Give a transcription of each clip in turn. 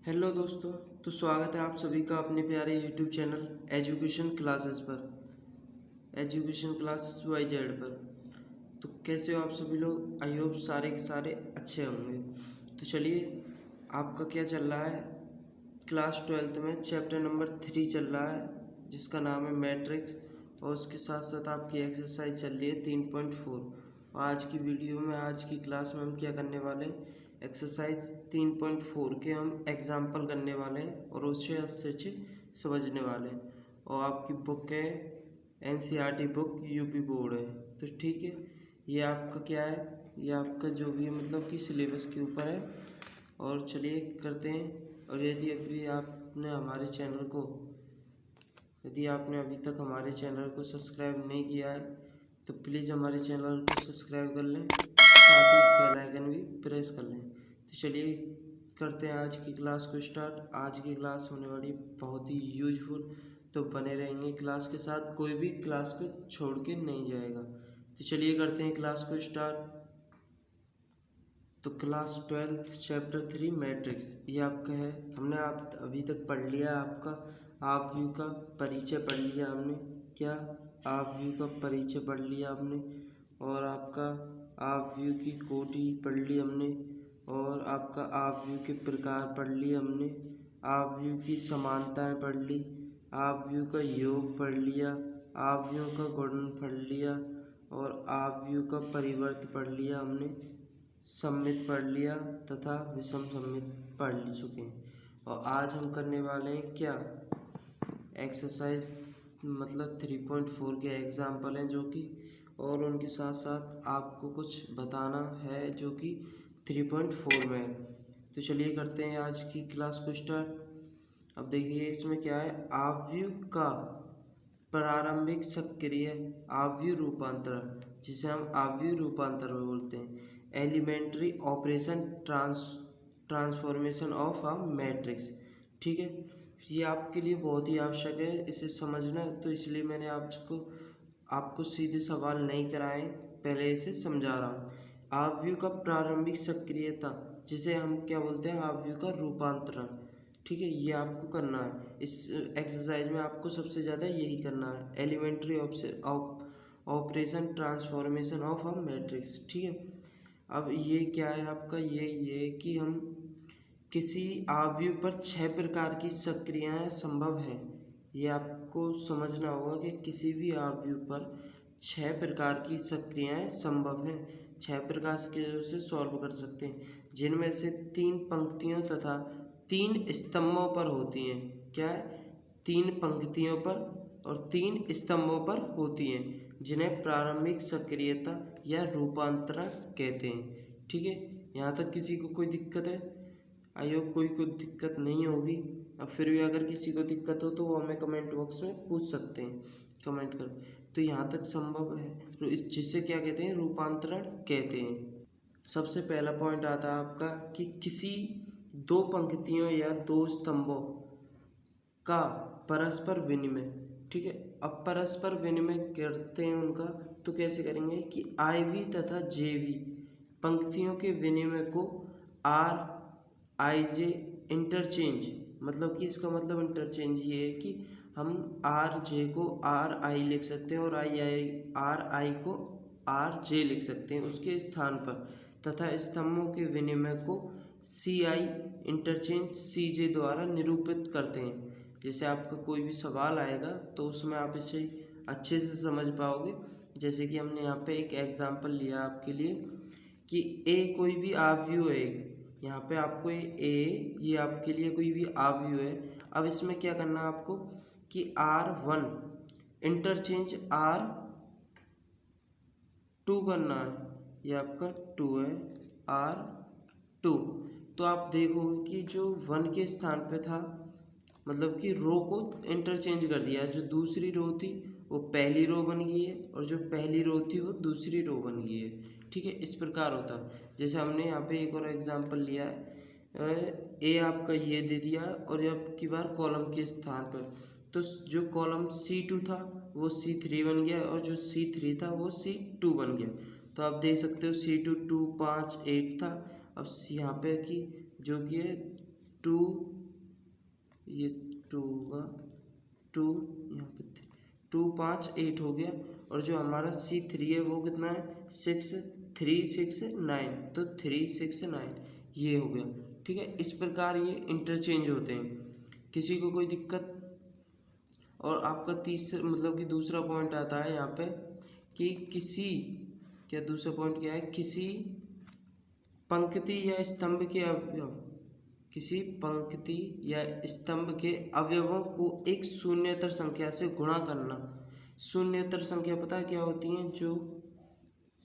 Hello दोस्तों। तो स्वागत है आप सभी का अपने प्यारे YouTube channel Education Classes Y Z पर। तो कैसे हो आप सभी लोग? आई होप सारे के सारे अच्छे होंगे। तो चलिए, आपका क्या चल रहा है? क्लास 12th में चैप्टर नंबर 3 चल रहा है, जिसका नाम है मैट्रिक्स, और उसके साथ साथ आपकी एक्सरसाइज चल रही है 3.4। और आज की वीडियो में, आज की क्लास में हम क्या करने वाले हैं, एक्सरसाइज 3.4 के हम एग्जाम्पल करने वाले हैं और उससे अच्छे समझने वाले हैं। और आपकी बुक है एनसीईआरटी बुक, यूपी बोर्ड है। तो ठीक है, ये आपका क्या है, ये आपका जो भी है मतलब कि सिलेबस के ऊपर है। और चलिए करते हैं। और यदि आपने अभी तक हमारे चैनल को सब्सक्राइब नहीं किया है तो प्लीज़ हमारे चैनल को सब्सक्राइब कर लें, साथ ही बेल आइकन भी प्रेस कर लें। तो चलिए करते हैं आज की क्लास को स्टार्ट। आज की क्लास होने वाली बहुत ही यूजफुल, तो बने रहेंगे क्लास के साथ, कोई भी क्लास को छोड़ के नहीं जाएगा। तो चलिए करते हैं क्लास को स्टार्ट। तो क्लास 12th चैप्टर 3 मैट्रिक्स, ये आपका है। हमने आप अभी तक पढ़ लिया आपका आप व्यू का परिचय पढ़ लिया हमने। क्या? आप व्यू का परिचय पढ़ लिया हमने। और आपका आप व्यू की कोटि पढ़ ली हमने। और आपका आप व्यू के प्रकार पढ़ लिए हमने। आप व्यू की समानताएं पढ़ ली। आप व्यू का योग पढ़ लिया। आप व्यू का गुणन पढ़ लिया। और आप व्यू का परिवर्त पढ़ लिया हमने। सममित पढ़ लिया तथा विषम सममित पढ़ चुके हैं। और आज हम करने वाले हैं क्या, एक्सरसाइज मतलब 3.4 के एग्जाम्पल हैं जो कि, और उनके साथ साथ आपको कुछ बताना है जो कि 3.4 में है। तो चलिए करते हैं आज की क्लास को स्टार्ट। अब देखिए इसमें क्या है, आव्यूह का प्रारंभिक सक्रिय आव्यूह रूपांतरण, जिसे हम आव्यूह रूपांतरण बोलते हैं, elementary operation transformation of a matrix. ठीक है, ये आपके लिए बहुत ही आवश्यक है इसे समझना। तो इसलिए मैंने आपको सीधे सवाल नहीं कराए, पहले इसे समझा रहा हूँ। आव्यूह का प्रारंभिक सक्रियता, जिसे हम क्या बोलते हैं, आव्यूह का रूपांतरण। ठीक है, ये आपको करना है इस एक्सरसाइज में, आपको सबसे ज़्यादा यही करना है, elementary operation transformation of a matrix. ठीक है, अब ये क्या है आपका, ये कि हम किसी आव्यूह पर 6 प्रकार की सक्रियाएं संभव है। ये आपको समझना होगा कि किसी भी आव्यूह पर 6 प्रकार की सक्रियाएं संभव हैं। 6 प्रकार से सॉल्व कर सकते हैं, जिनमें से 3 पंक्तियों तथा 3 स्तंभों पर होती हैं। क्या है? 3 पंक्तियों पर और 3 स्तंभों पर होती हैं, जिन्हें प्रारंभिक सक्रियता या रूपांतरण कहते हैं। ठीक है, यहाँ तक किसी को कोई दिक्कत है? आई होप कोई दिक्कत नहीं होगी। अब फिर भी अगर किसी को दिक्कत हो तो वो हमें कमेंट बॉक्स में पूछ सकते हैं, कमेंट कर। तो यहाँ तक संभव है, तो इस जिसे क्या कहते हैं, रूपांतरण कहते हैं। सबसे पहला पॉइंट आता है आपका कि किसी 2 पंक्तियों या 2 स्तंभों का परस्पर विनिमय। ठीक है, अब परस्पर विनिमय करते हैं उनका, तो कैसे करेंगे कि आई वी तथा जे वी पंक्तियों के विनिमय को आर आई जे इंटरचेंज, मतलब कि इसका मतलब इंटरचेंज ये है कि हम आर जे को आर आई लिख सकते हैं और आर आई को आर जे लिख सकते हैं उसके स्थान पर, तथा स्तंभों के विनिमय को सी आई इंटरचेंज सी जे द्वारा निरूपित करते हैं। जैसे आपका कोई भी सवाल आएगा तो उसमें आप इसे अच्छे से समझ पाओगे। जैसे कि हमने यहाँ पे एक एग्जांपल लिया आपके लिए कि ए कोई भी आव्यूह है, यहाँ पे आपको ये आपके लिए कोई भी आव्यूह है। अब इसमें क्या करना है आपको कि R1 इंटरचेंज R2 करना है, ये आपका 2 है, R2। तो आप देखोगे कि जो 1 के स्थान पे था, मतलब कि रो को इंटरचेंज कर दिया, जो दूसरी रो थी वो पहली रो बन गई है और जो पहली रो थी वो दूसरी रो बन गई है। ठीक है, इस प्रकार होता है। जैसे हमने यहाँ पे एक और एग्जांपल लिया है, ए आपका ये दे दिया और अब की बार कॉलम के स्थान पर, तो जो कॉलम C2 था वो C3 बन गया और जो C3 था वो C2 बन गया। तो आप देख सकते हो C2 2 5 8 था। अब यहाँ पे कि जो कि है 2, ये 2 होगा, 2 यहाँ पे 2 5 8 हो गया। और जो हमारा C3 है वो कितना है 6 3 6 9, तो 3 6 9 ये हो गया। ठीक है, इस प्रकार ये इंटरचेंज होते हैं, किसी को कोई दिक्कत। और आपका तीसरा मतलब कि दूसरा पॉइंट आता है यहाँ पे कि किसी क्या दूसरा पॉइंट क्या है, किसी पंक्ति या स्तंभ के अवयव, किसी पंक्ति या स्तंभ के अवयवों को एक शून्येतर संख्या से गुणा करना। शून्येतर संख्या पता है क्या होती हैं? जो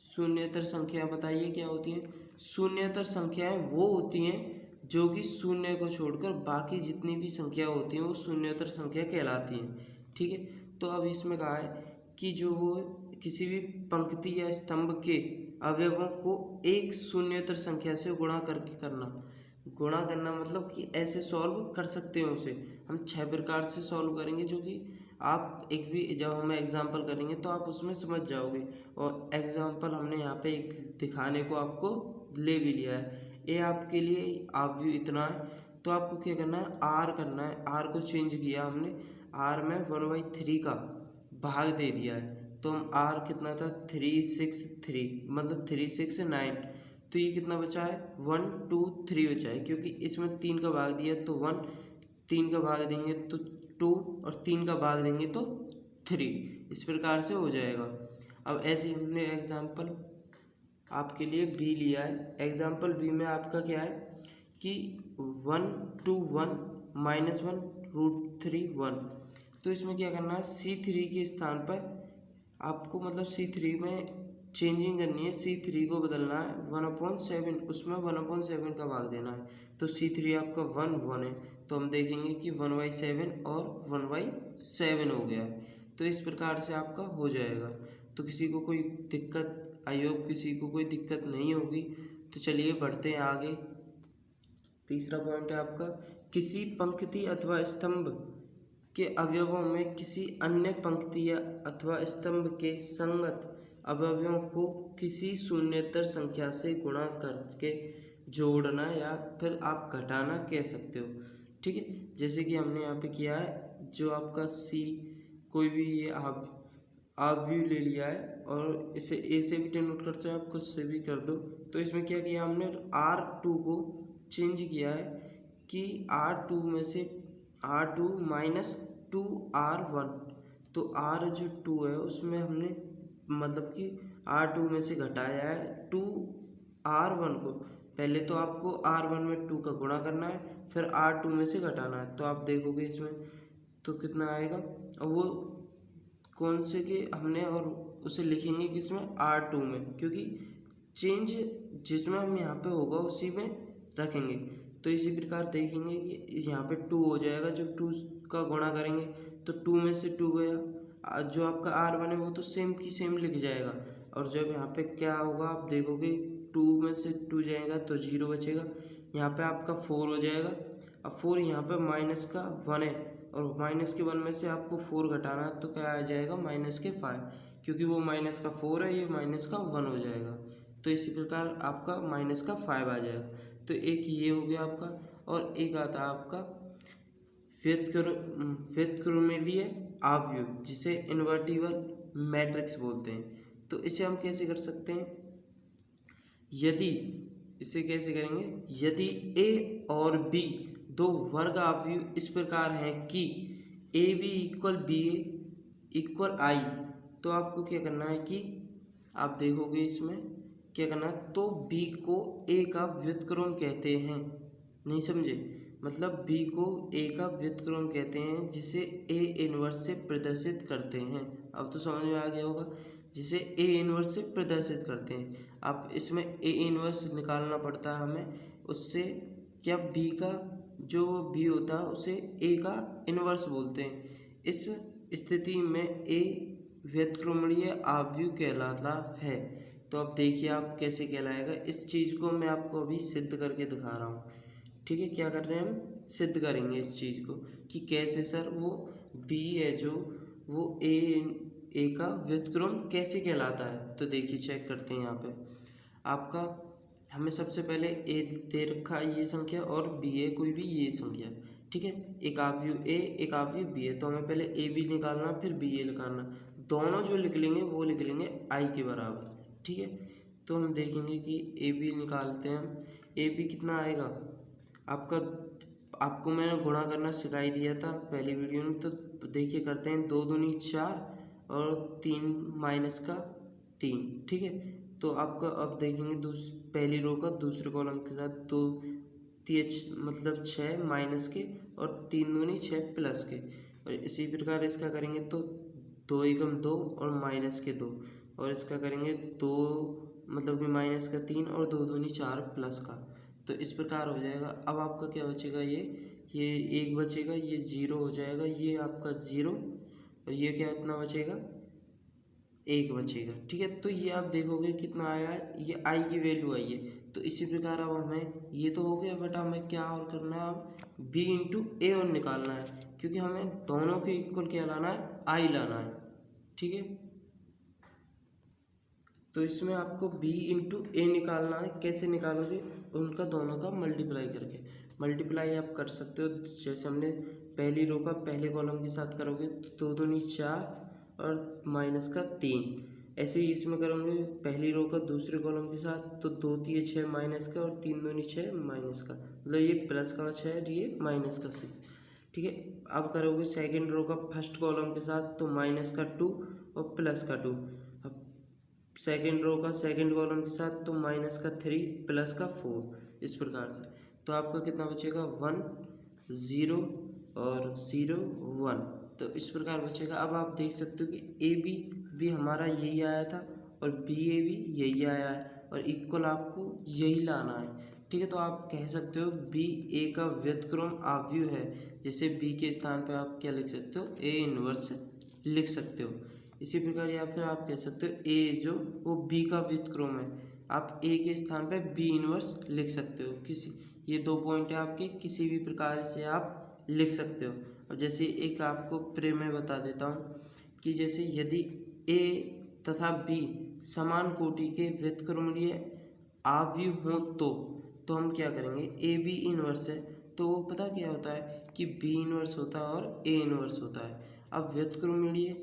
शून्येतर संख्या बताइए क्या होती हैं? शून्येतर संख्याएं वो होती हैं जो कि शून्य को छोड़कर बाकी जितनी भी संख्या होती हैं वो शून्येतर संख्या कहलाती हैं। ठीक है, तो अब इसमें कहा है कि जो वो किसी भी पंक्ति या स्तंभ के अवयवों को एक शून्येतर संख्या से गुणा करके करना। गुणा करना मतलब कि ऐसे सॉल्व कर सकते हैं उसे हम 6 प्रकार से सॉल्व करेंगे, जो कि आप एक भी जब हम एग्जाम्पल करेंगे तो आप उसमें समझ जाओगे। और एग्जाम्पल हमने यहाँ पे एक दिखाने को आपको ले भी लिया है। ये आपके लिए आप भी इतना है, तो आपको क्या करना है, आर करना है। आर को चेंज किया हमने, आर में 1/3 का भाग दे दिया है। तो हम आर कितना था 363 मतलब 369, तो ये कितना बचा है 1 2 3 बचा है, क्योंकि इसमें 3 का भाग दिया तो 1, 3 का भाग देंगे तो 2 और 3 का भाग देंगे तो 3, इस प्रकार से हो जाएगा। अब ऐसे हमने एग्जाम्पल आपके लिए बी लिया है। एग्जाम्पल बी में आपका क्या है कि 1 2 1 -1 √3 1, तो इसमें क्या करना है C3 के स्थान पर आपको मतलब C3 में चेंजिंग करनी है, C3 को बदलना है 1/7, उसमें 1/7 का भाग देना है। तो C3 आपका 1 1 है, तो हम देखेंगे कि 1/7 और 1/7 हो गया है। तो इस प्रकार से आपका हो जाएगा। तो किसी को कोई दिक्कत, आई होप किसी को कोई दिक्कत नहीं होगी। तो चलिए बढ़ते हैं आगे। तीसरा पॉइंट है आपका किसी पंक्ति अथवा स्तंभ के अवयवों में किसी अन्य पंक्ति या अथवा स्तंभ के संगत अवयवों को किसी शून्येतर संख्या से गुणा करके जोड़ना या फिर आप घटाना कह सकते हो। ठीक है, जैसे कि हमने यहाँ पे किया है, जो आपका सी कोई भी ये आप व्यू ले लिया है और इसे ए से भी डिनोट करते हो, आप खुद से भी कर दो। तो इसमें क्या किया हमने, R2 को चेंज किया है कि R2 में से R2 - 2R1, तो R जो 2 है उसमें हमने मतलब कि R2 में से घटाया है 2R1 को। पहले तो आपको R1 में 2 का गुणा करना है, फिर R2 में से घटाना है। तो आप देखोगे इसमें तो कितना आएगा, और वो कौन से के हमने और उसे लिखेंगे किसमें R2 में, क्योंकि चेंज जिसमें हम यहाँ पे होगा उसी में रखेंगे। तो इसी प्रकार देखेंगे कि यहाँ पे 2 हो जाएगा, जब 2 का गुणा करेंगे तो 2 में से 2 गया, जो आपका R1 है वो तो सेम की सेम लिख जाएगा। और जब यहाँ पे क्या होगा आप देखोगे 2 में से 2 जाएगा तो 0 बचेगा, यहाँ पे आपका 4 हो जाएगा। अब 4 यहाँ पे माइनस का 1 है, और माइनस के 1 में से आपको 4 घटाना है, तो क्या आ जाएगा -5, क्योंकि वो माइनस का 4 है, ये माइनस का 1 हो जाएगा। तो इसी प्रकार आपका -5 आ जाएगा। तो एक ये हो गया आपका, और एक आता है आपका व्युत्क्रमणीय आव्यूह, जिसे इन्वर्टिबल मैट्रिक्स बोलते हैं। तो इसे हम कैसे कर सकते हैं, यदि इसे कैसे करेंगे, यदि ए और बी दो वर्ग आव्यूह इस प्रकार हैं कि A B equal B A equal I, तो आपको क्या करना है कि आप देखोगे इसमें क्या करना है, तो बी को ए का व्युत्क्रम कहते हैं। नहीं समझे, मतलब बी को ए का व्युत्क्रम कहते हैं, जिसे ए इनवर्स से प्रदर्शित करते हैं। अब तो समझ में आ गया होगा, जिसे ए इनवर्स से प्रदर्शित करते हैं। अब इसमें ए इनवर्स निकालना पड़ता है हमें, उससे क्या बी का जो बी होता है उसे ए का इनवर्स बोलते हैं। इस स्थिति में ए व्युत्क्रमणीय आव्यूह कहलाता है। तो अब देखिए आप कैसे कहलाएगा, इस चीज़ को मैं आपको अभी सिद्ध करके दिखा रहा हूँ। ठीक है, क्या कर रहे हैं हम, सिद्ध करेंगे इस चीज़ को कि कैसे सर वो बी है जो वो ए का व्युत्क्रम कैसे कहलाता है। तो देखिए चेक करते हैं यहाँ पे आपका, हमें सबसे पहले ए दे रखा है ये संख्या और बी है कोई भी ये संख्या, ठीक है। एक अवयव ए एक अवयव बी है, तो हमें पहले ए बी निकालना फिर बी ए निकालना। दोनों जो लिख लेंगे वो लिख लेंगे आई के बराबर, ठीक है। तो हम देखेंगे कि ए बी निकालते हैं हम। ए बी कितना आएगा आपका, आपको मैंने गुणा करना सिखाई दिया था पहली वीडियो में, तो देखिए करते हैं। 2 दूनी 4 और 3 माइनस का 3, ठीक है। तो आपका अब देखेंगे पहली रो का दूसरे कॉलम के साथ, तो 3 मतलब 6 माइनस के और 3 दूनी 6 प्लस के, और इसी प्रकार इसका करेंगे तो 2 एकम 2 और माइनस के 2, और इसका करेंगे 2 मतलब कि माइनस का 3 और 2 दूनी 4 प्लस का। तो इस प्रकार हो जाएगा। अब आपका क्या बचेगा, ये 1 बचेगा, ये 0 हो जाएगा, ये आपका 0, और ये क्या इतना बचेगा 1 बचेगा, ठीक है। तो ये आप देखोगे कितना आया है, ये आई की वैल्यू आई है। तो इसी प्रकार अब हमें ये तो हो गया, बट हमें क्या और करना है, अब बी इंटू ए और निकालना है, क्योंकि हमें दोनों के इक्वल क्या लाना है, आई लाना है, ठीक है। तो इसमें आपको b इंटू ए निकालना है। कैसे निकालोगे, उनका दोनों का मल्टीप्लाई करके। मल्टीप्लाई आप कर सकते हो, जैसे हमने पहली रो का पहले कॉलम के साथ करोगे तो 2 दूनी 4 और माइनस का 3, ऐसे ही इसमें करोगे पहली रो का दूसरे कॉलम के साथ, तो 2 3 6 माइनस का और 3 दूनी 6 माइनस का, मतलब ये प्लस का 6 और ये माइनस का 6, ठीक है। अब करोगे सेकेंड रो का फर्स्ट कॉलम के साथ, तो माइनस का 2 और प्लस का 2। अब सेकेंड रो का सेकेंड कॉलम के साथ, तो माइनस का 3 प्लस का 4, इस प्रकार से। तो आपका कितना बचेगा 1 0 और 0 1, तो इस प्रकार बचेगा। अब आप देख सकते हो कि ए बी भी हमारा यही आया था और बी ए भी यही आया है, और इक्वल आपको यही लाना है, ठीक है। तो आप कह सकते हो बी ए का व्युत्क्रम अवयव है, जैसे बी के स्थान पे आप क्या लिख सकते हो, ए इनवर्स लिख सकते हो। इसी प्रकार या फिर आप कह सकते हो ए जो वो बी का व्युत्क्रम है, आप ए के स्थान पे बी इनवर्स लिख सकते हो। किसी ये 2 पॉइंट है आपके, किसी भी प्रकार से आप लिख सकते हो। और जैसे एक आपको मैं बता देता हूँ कि जैसे यदि ए तथा बी समान कोटि के व्युत्क्रमणीय अवयव हो तो हम क्या करेंगे, ए बी इनवर्स है तो वो पता क्या होता है कि बी इनवर्स होता है और ए इनवर्स होता है। अब व्युत्क्रमणीय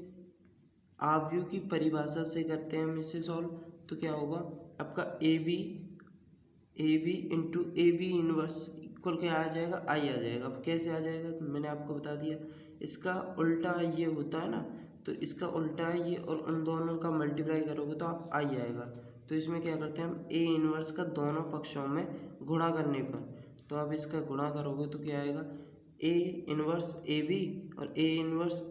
अवयव की परिभाषा से करते हैं हम इसे सॉल्व, तो क्या होगा आपका A B into A B inverse equal क्या आ जाएगा, आई आ जाएगा। अब कैसे आ जाएगा, तो मैंने आपको बता दिया, इसका उल्टा ये होता है ना, तो इसका उल्टा है ये, और उन दोनों का मल्टीप्लाई करोगे तो आप आई आएगा। तो इसमें क्या करते हैं हम, ए इनवर्स का दोनों पक्षों में गुणा करने पर, तो आप इसका गुणा करोगे तो क्या आएगा, ए इनवर्स ए बी और A inverse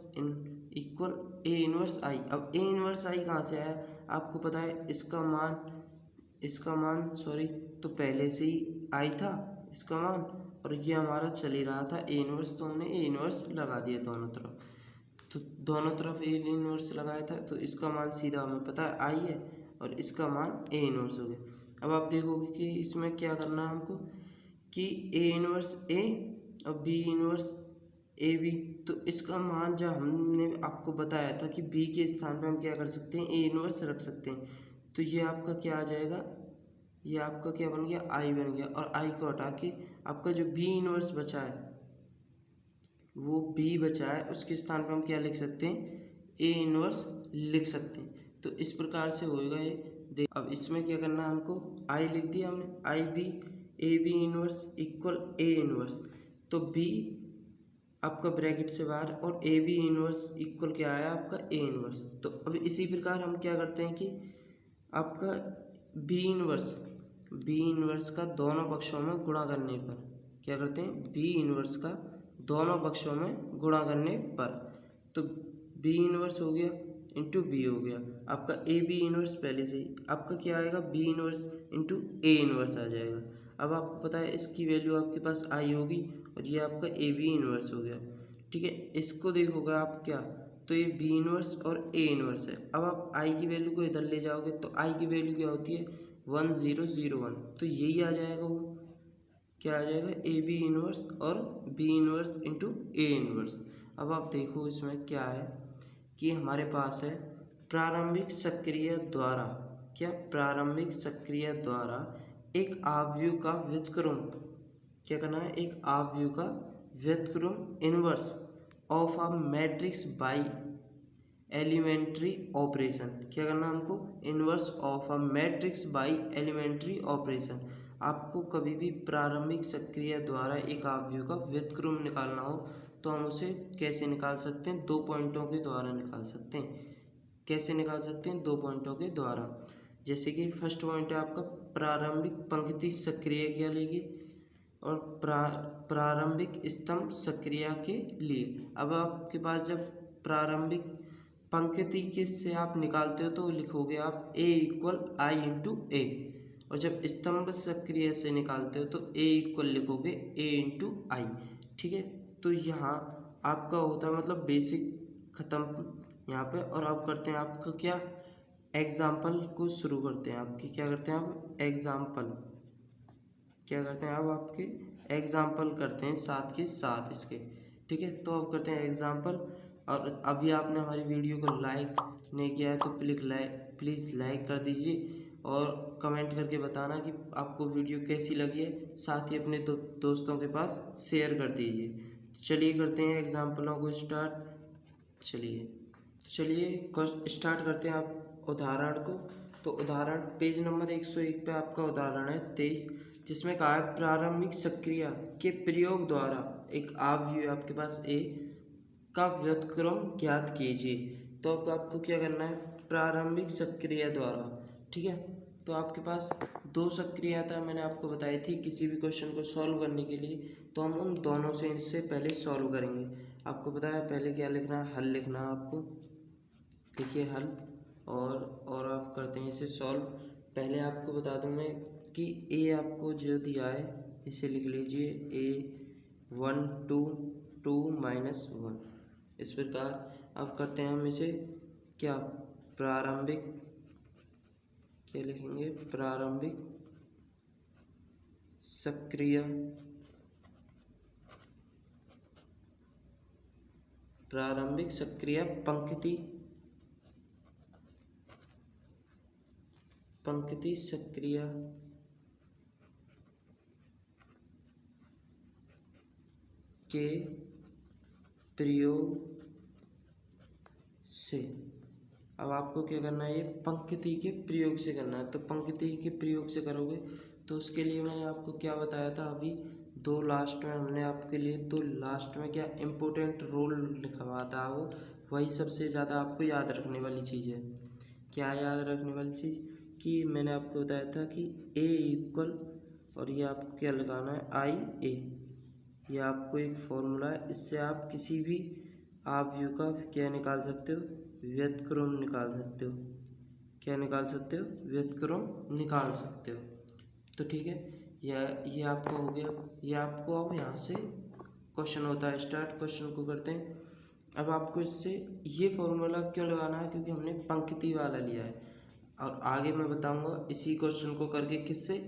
equal A inverse आई। अब ए इनवर्स आई कहाँ से आया, आपको पता है इसका मान सॉरी, तो पहले से ही आई था इसका मान, और ये हमारा चल ही रहा था ए इनवर्स, तो हमने ए इनवर्स लगा दिया दोनों तरफ। तो दोनों तरफ ए इनवर्स लगाया था, तो इसका मान सीधा हमें पता है आई है, और इसका मान ए इनवर्स हो गया। अब आप देखोगे कि इसमें क्या करना है हमको, कि ए इनवर्स ए और बी इनवर्स ए बी, तो इसका मान जब हमने आपको बताया था कि बी के स्थान पर हम क्या कर सकते हैं, ए इनवर्स रख सकते हैं, तो ये आपका क्या आ जाएगा, ये आपका क्या बन गया, आई बन गया। और आई को हटा के आपका जो बी इनवर्स बचा है वो बी बचा है, उसके स्थान पर हम क्या लिख सकते हैं, ए इनवर्स लिख सकते हैं। तो इस प्रकार से होएगा ये। अब इसमें क्या करना है हमको, आई लिख दिया हमने, I B A B inverse equal A inverse, तो बी आपका ब्रैकेट से बाहर और ए बी इनवर्स इक्वल क्या आया आपका ए इनवर्स। तो अब इसी प्रकार हम क्या करते हैं कि आपका बी इनवर्स का दोनों पक्षों में गुणा करने पर क्या करते हैं, बी इनवर्स का दोनों पक्षों में गुणा करने पर, तो बी इनवर्स हो गया इंटू बी हो गया, आपका ए बी इनवर्स पहले से ही आपका क्या आएगा, B inverse into A inverse आ जाएगा। अब आपको पता है इसकी वैल्यू आपके पास आई होगी, और ये आपका ए बी इनवर्स हो गया, ठीक है। इसको देखोगे आप क्या, तो ये बी इनवर्स और ए इनवर्स है। अब आप आई की वैल्यू को इधर ले जाओगे तो आई की वैल्यू क्या होती है, 1 0 0 1, तो यही आ जाएगा, वो क्या आ जाएगा, ए बी इनवर्स और B inverse into A inverse. अब आप देखो इसमें क्या है कि हमारे पास है प्रारंभिक सक्रिय द्वारा, क्या प्रारंभिक सक्रिय द्वारा एक आव्यूह का व्युत्क्रम, क्या करना है, एक आव्यूह का व्युत्क्रम inverse of a matrix by elementary operation. क्या करना हमको, inverse of a matrix by elementary operation. आपको कभी भी प्रारंभिक सक्रिया द्वारा एक आव्यूह का व्युत्क्रम निकालना हो तो हम उसे कैसे निकाल सकते हैं, 2 पॉइंटों के द्वारा निकाल सकते हैं। कैसे निकाल सकते हैं, 2 पॉइंटों के द्वारा। जैसे कि फर्स्ट पॉइंट है आपका प्रारंभिक पंक्ति सक्रिय क्या लेगी और प्रारंभिक स्तंभ सक्रिया के लिए। अब आपके पास जब प्रारंभिक पंक्ति के से आप निकालते हो तो लिखोगे आप A इक्वल आई इंटू ए, और जब स्तंभ सक्रिय से निकालते हो तो A इक्वल लिखोगे A इंटू आई। ठीक है, तो यहाँ आपका होता है मतलब बेसिक खत्म यहाँ पे। और अब करते हैं आपका क्या, एग्जाम्पल को शुरू करते हैं। आपकी क्या करते हैं, आप एग्जाम्पल क्या करते हैं, अब आपके एग्जाम्पल करते हैं साथ के साथ इसके। ठीक है, तो अब करते हैं एग्जाम्पल। और अभी आपने हमारी वीडियो को लाइक नहीं किया है तो प्लीज़ लाइक कर दीजिए और कमेंट करके बताना कि आपको वीडियो कैसी लगी है। साथ ही अपने दोस्तों के पास शेयर कर दीजिए। चलिए करते हैं एग्जाम्पलों को स्टार्ट। चलिए स्टार्ट करते हैं आप उदाहरण को। तो उदाहरण पेज नंबर 101 पे आपका उदाहरण है 23, जिसमें कहा है प्रारंभिक सक्रिया के प्रयोग द्वारा एक आव्यूह आपके पास A का व्युत्क्रम ज्ञात कीजिए। तो अब आपको क्या करना है, प्रारंभिक सक्रिया द्वारा। ठीक है, तो आपके पास 2 सक्रियता मैंने आपको बताई थी किसी भी क्वेश्चन को सॉल्व करने के लिए, तो हम उन दोनों से इससे पहले सॉल्व करेंगे। आपको पता है पहले क्या लिखना है, हल लिखना है आपको। देखिए हल, और आप करते हैं इसे सॉल्व। पहले आपको बता दूं मैं कि A आपको जो दिया है इसे लिख लीजिए A 1 2 2 माइनस 1, इस प्रकार। अब करते हैं हम इसे क्या, प्रारंभिक क्या लिखेंगे, प्रारंभिक सक्रिय पंक्ति सक्रिय के प्रयोग से। अब आपको क्या करना है, ये पंक्ति के प्रयोग से करना है। तो पंक्ति के प्रयोग से करोगे तो उसके लिए मैंने आपको क्या बताया था अभी, 2 लास्ट में हमने आपके लिए 2 लास्ट में क्या इम्पोर्टेंट रोल लिखा हुआ था, वो वही सबसे ज़्यादा आपको याद रखने वाली चीज़ है। क्या याद रखने वाली चीज़, कि मैंने आपको बताया था कि A इक्वल, और ये आपको क्या लगाना है, आई ए। ये आपको एक फॉर्मूला है, इससे आप किसी भी आव्यूह का क्या निकाल सकते हो, व्युत्क्रम निकाल सकते हो। क्या निकाल सकते हो, व्युत्क्रम निकाल सकते हो। तो ठीक है, ये आपका हो गया। ये आपको अब यहाँ से क्वेश्चन होता है स्टार्ट। क्वेश्चन को करते हैं। अब आपको इससे ये फॉर्मूला क्यों लगाना है, क्योंकि हमने पंक्ति वाला लिया है, और आगे मैं बताऊंगा इसी क्वेश्चन को करके किससे,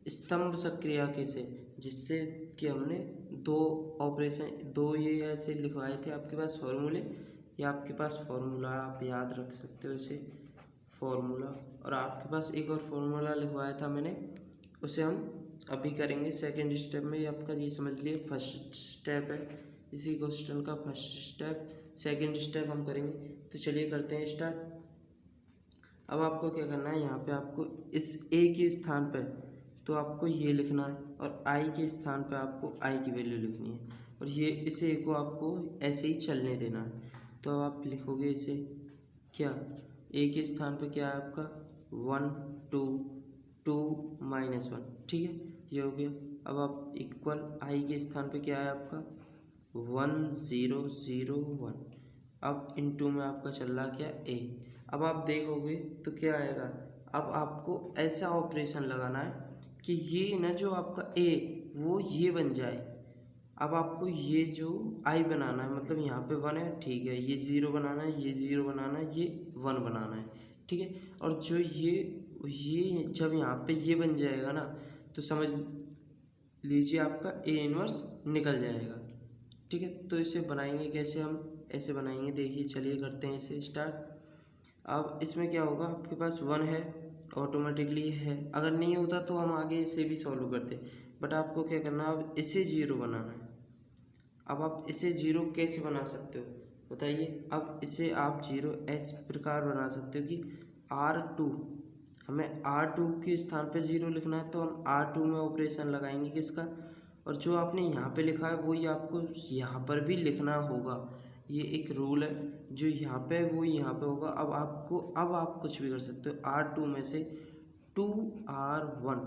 स्तंभ सक्रिया के से, जिससे कि हमने 2 ये ऐसे लिखवाए थे आपके पास फॉर्मूले। ये आपके पास फॉर्मूला आप याद रख सकते हो इसे फॉर्मूला। और आपके पास एक और फॉर्मूला लिखवाया था मैंने, उसे हम अभी करेंगे सेकंड स्टेप में। ये आपका ये समझ लिए फर्स्ट स्टेप है, इसी क्वेश्चन का फर्स्ट स्टेप। सेकंड स्टेप हम करेंगे। तो चलिए करते हैं स्टार्ट। अब आपको क्या करना है, यहाँ पे आपको इस A के स्थान पे तो आपको ये लिखना है, और I के स्थान पे आपको I की वैल्यू लिखनी है, और ये इस A को आपको ऐसे ही चलने देना है। तो अब आप लिखोगे इसे क्या, A के स्थान पे क्या है आपका 1 2 2 माइनस 1। ठीक है, ये हो गया। अब आप इक्वल I के स्थान पे क्या है आपका 1 0 0 1। अब इनटू में आपका चल रहा क्या, A। अब आप देखोगे तो क्या आएगा, अब आपको ऐसा ऑपरेशन लगाना है कि ये ना जो आपका A वो ये बन जाए। अब आपको ये जो I बनाना है, मतलब यहाँ पे 1 है, ठीक है, ये 0 बनाना है, ये 0 बनाना है, ये 1 बनाना है। ठीक है, और जो ये जब यहाँ पे ये बन जाएगा ना, तो समझ लीजिए आपका A इनवर्स निकल जाएगा। ठीक है, तो इसे बनाएंगे कैसे, हम ऐसे बनाएंगे। देखिए चलिए करते हैं इसे स्टार्ट। अब इसमें क्या होगा, आपके पास 1 है, ऑटोमेटिकली है। अगर नहीं होता तो हम आगे इसे भी सॉल्व करते, बट आपको क्या करना है, अब इसे ज़ीरो बनाना है। अब आप इसे ज़ीरो कैसे बना सकते हो बताइए। अब इसे आप ज़ीरो इस प्रकार बना सकते हो कि R2, हमें R2 के स्थान पे ज़ीरो लिखना है, तो हम R2 में ऑपरेशन लगाएंगे किसका, और जो आपने यहाँ पे लिखा है वही आपको यहाँ पर भी लिखना होगा। ये एक रूल है, जो यहाँ पे वो यहाँ पे होगा। अब आप कुछ भी कर सकते हो। R2 में से 2R1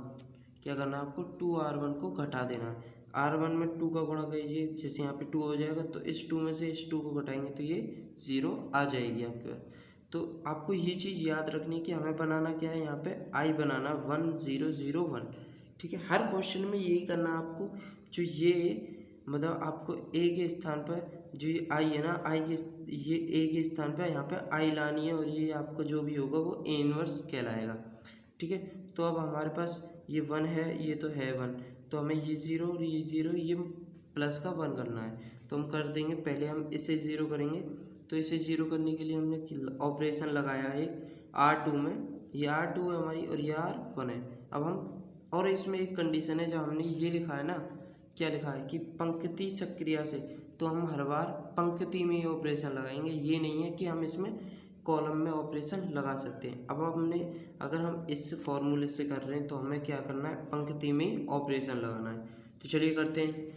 क्या करना है आपको, 2R1 को घटा देना है। R1 में 2 का गुणा कीजिए, जैसे यहाँ पे 2 हो जाएगा, तो इस 2 में से इस 2 को घटाएंगे तो ये 0 आ जाएगी आपके पास। तो आपको ये चीज़ याद रखनी है कि हमें बनाना क्या है, यहाँ पे I बनाना 1001। ठीक है, हर क्वेश्चन में यही करना है आपको। जो ये मतलब आपको ए के स्थान पर जो ये आई है ना, ये ए के स्थान पर यहाँ पे आई लानी है, और ये आपको जो भी होगा वो ए इनवर्स कहलाएगा। ठीक है, तो अब हमारे पास ये 1 है, ये तो है 1, तो हमें ये 0 और ये 0, ये प्लस का 1 करना है। तो हम कर देंगे, पहले हम इसे 0 करेंगे। तो इसे 0 करने के लिए हमने ऑपरेशन लगाया है एक R2 में, ये R2 है हमारी और ये R1 है। अब हम, और इसमें एक कंडीशन है, जो हमने ये लिखा है ना, क्या लिखा है कि पंक्ति सक्रिया से, तो हम हर बार पंक्ति में ही ऑपरेशन लगाएंगे। ये नहीं है कि हम इसमें कॉलम में ऑपरेशन लगा सकते हैं। अब हमने, अगर हम इस फॉर्मूले से कर रहे हैं तो हमें क्या करना है, पंक्ति में ही ऑपरेशन लगाना है। तो चलिए करते हैं।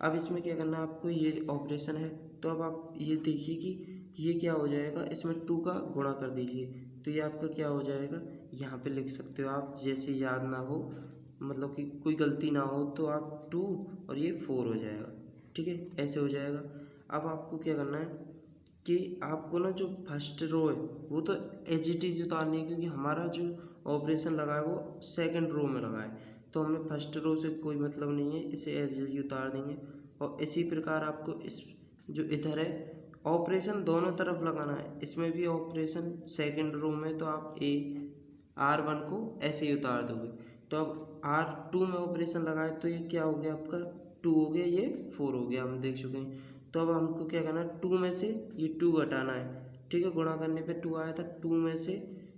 अब इसमें क्या करना है आपको, ये ऑपरेशन है, तो अब आप ये देखिए कि ये क्या हो जाएगा, इसमें 2 का गुणा कर दीजिए, तो ये आपका क्या हो जाएगा, यहाँ पे लिख सकते हो आप, जैसे याद ना हो, मतलब कि कोई गलती ना हो, तो आप 2 और ये 4 हो जाएगा। ठीक है, ऐसे हो जाएगा। अब आपको क्या करना है कि आपको ना जो फर्स्ट रो है वो तो एज इट इज़ उतारनी है, क्योंकि हमारा जो ऑपरेशन लगा है वो सेकंड रो में लगा है, तो हमें फर्स्ट रो से कोई मतलब नहीं है, इसे एज इट इज़ उतार देंगे। और इसी प्रकार आपको इस जो इधर है ऑपरेशन दोनों तरफ लगाना है, इसमें भी ऑपरेशन सेकंड रो में, तो आप R1 को ऐसे ही उतार दोगे। तो अब R2 में ऑपरेशन लगाए तो ये क्या हो गया आपका, 2 हो गया, ये 4 हो गया, हम देख चुके हैं। तो अब हमको क्या करना है, 2 में से ये 2 घटाना है। ठीक है, गुणा करने पे 2 आया था, 2 में से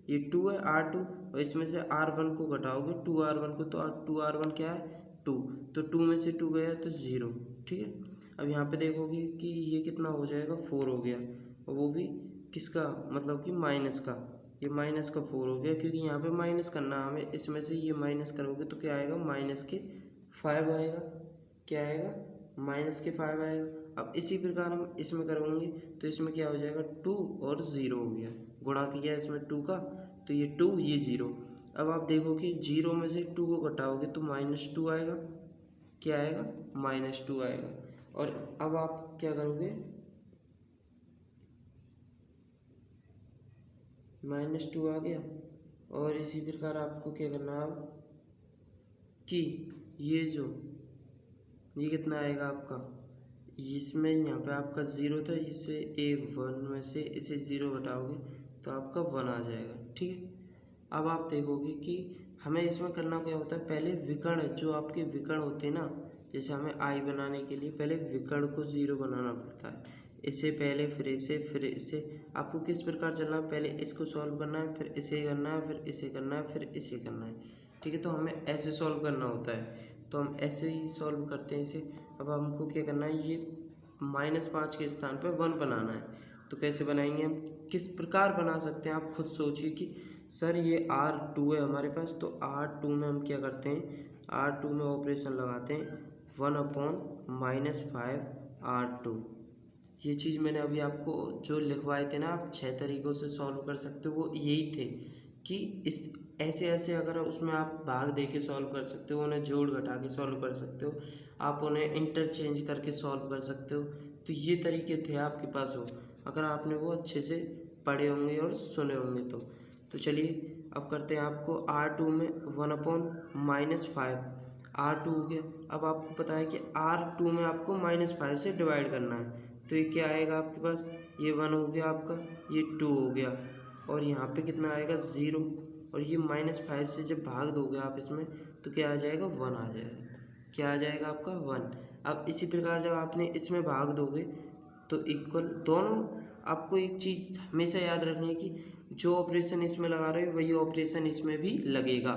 ये 2 है R2, और इसमें से R1 को घटाओगे 2R1 को, तो 2R1 क्या है 2, तो 2 में से 2 गया तो 0। ठीक है, अब यहाँ पे देखोगे कि ये कितना हो जाएगा, 4 हो गया, और वो भी किसका, मतलब कि माइनस का, ये माइनस का 4 हो गया, क्योंकि यहाँ पे माइनस करना हमें, इसमें से ये माइनस करोगे तो क्या आएगा, माइनस के 5 आएगा। क्या आएगा, माइनस के 5 आएगा। अब इसी प्रकार हम इसमें करेंगे, तो इसमें क्या हो जाएगा, 2 और 0 हो गया, गुणा किया इसमें 2 का, तो ये 2 ये 0। अब आप देखो कि 0 में से 2 को घटाओगे तो -2 आएगा। क्या आएगा, -2 आएगा। और अब आप क्या करोगे, -2 आ गया, और इसी प्रकार आपको क्या करना है कि ये कितना आएगा आपका, इसमें यहाँ पे आपका 0 था, इसे A1 में से इसे 0 घटाओगे तो आपका 1 आ जाएगा। ठीक है, अब आप देखोगे कि हमें इसमें करना क्या होता है, पहले विकर्ण, जो आपके विकर्ण होते हैं ना, जैसे हमें I बनाने के लिए पहले विकर्ण को 0 बनाना पड़ता है, इससे पहले फिर इसे आपको किस प्रकार चलना है, पहले इसको सॉल्व करना है, फिर इसे करना है, फिर इसे करना है, फिर इसे करना है। ठीक है, तो हमें ऐसे सॉल्व करना होता है, तो हम ऐसे ही सॉल्व करते हैं इसे। अब हमको क्या करना है, ये -5 के स्थान पर 1 बनाना है, तो कैसे बनाएंगे हम, किस प्रकार बना सकते हैं, आप खुद सोचिए कि सर ये R2 है हमारे पास, तो R2 में हम क्या करते हैं, R2 में ऑपरेशन लगाते हैं 1/-5 R2। ये चीज़ मैंने अभी आपको जो लिखवाए थे ना, आप 6 तरीक़ों से सॉल्व कर सकते हो, वो यही थे कि इस ऐसे अगर उसमें आप भाग दे के सॉल्व कर सकते हो, उन्हें जोड़ घटा के सॉल्व कर सकते हो, आप उन्हें इंटरचेंज करके सॉल्व कर सकते हो। तो ये तरीके थे आपके पास, हो अगर आपने वो अच्छे से पढ़े होंगे और सुने होंगे तो चलिए अब करते हैं। आपको R2 में 1/-5 R2 हो गया। अब आपको पता है कि R2 में आपको -5 से डिवाइड करना है, तो ये क्या आएगा आपके पास, ये 1 हो गया आपका, ये 2 हो गया, और यहाँ पे कितना आएगा 0, और ये -5 से जब भाग दोगे आप इसमें तो क्या आ जाएगा, 1 आ जाएगा। क्या आ जाएगा आपका 1। अब इसी प्रकार जब आपने इसमें भाग दोगे तो इक्वल दोनों, आपको एक चीज़ हमेशा याद रखनी है कि जो ऑपरेशन इसमें लगा रहे हो वही ऑपरेशन इसमें भी लगेगा।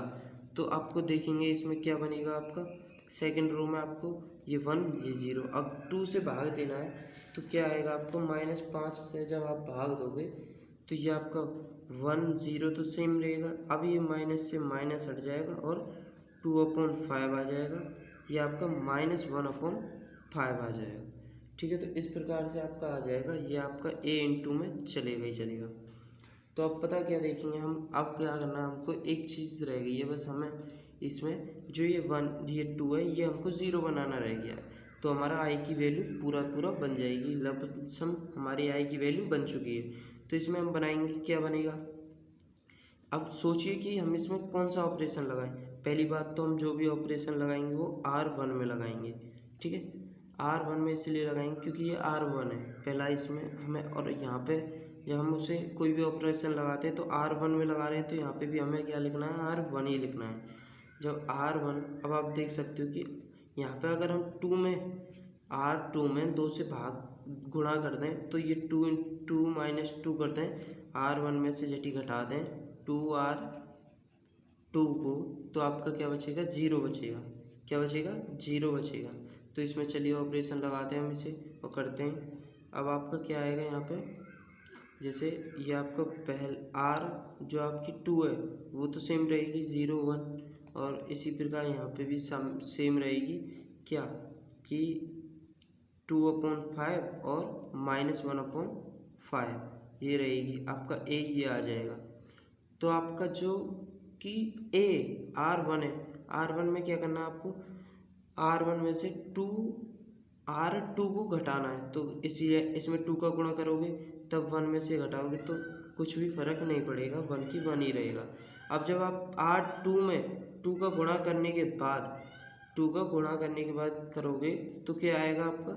तो आपको देखेंगे इसमें क्या बनेगा आपका, सेकंड रो में आपको ये 1 ये 0, अब 2 से भाग देना है तो क्या आएगा आपको -5 से जब आप भाग दोगे तो ये आपका 1 0 तो सेम रहेगा। अब ये माइनस से माइनस हट जाएगा और 2/5 आ जाएगा, ये आपका -1/5 आ जाएगा। ठीक है, तो इस प्रकार से आपका आ जाएगा, ये आपका a इंटू में चलेगा ही चलेगा। तो अब पता क्या देखेंगे हम, अब क्या करना है हमको, एक चीज़ रह गई है बस, हमें इसमें जो ये 1 ये 2 है ये हमको 0 बनाना रह गया है। तो हमारा आई की वैल्यू पूरा बन जाएगी, लमसम हमारी आई की वैल्यू बन चुकी है। तो इसमें हम बनाएंगे, क्या बनेगा, अब सोचिए कि हम इसमें कौन सा ऑपरेशन लगाएं। पहली बात तो हम जो भी ऑपरेशन लगाएंगे वो R1 में लगाएंगे। ठीक है, R1 में इसलिए लगाएंगे क्योंकि ये R1 है पहला इसमें हमें, और यहाँ पे जब हम उसे कोई भी ऑपरेशन लगाते हैं तो R1 में लगा रहे हैं, तो यहाँ पे भी हमें क्या लिखना है, R1 ही लिखना है। जब R1, अब आप देख सकते हो कि यहाँ पे अगर हम R2 में 2 से भाग गुणा कर दें तो ये 2 इंटू -2 कर दें, R1 में से जटी घटा दें 2R2 को, तो आपका क्या बचेगा, 0 बचेगा। क्या बचेगा, 0 बचेगा। तो इसमें चलिए ऑपरेशन लगाते हैं हम इसे और करते हैं। अब आपका क्या आएगा यहाँ पे, जैसे ये आपका R जो आपकी 2 है वो तो सेम रहेगी 0 1, और इसी प्रकार यहाँ पे भी सेम रहेगी, क्या कि 2/5 और -1/5 ये रहेगी आपका a, ये आ जाएगा। तो आपका जो कि R1 है, R1 में क्या करना है आपको, R1 में से R2 को घटाना है, तो इसलिए इसमें 2 का गुणा करोगे तब 1 में से घटाओगे तो कुछ भी फर्क नहीं पड़ेगा, 1 की 1 ही रहेगा। अब जब आप R2 में 2 का गुणा करने के बाद करोगे तो क्या आएगा आपका,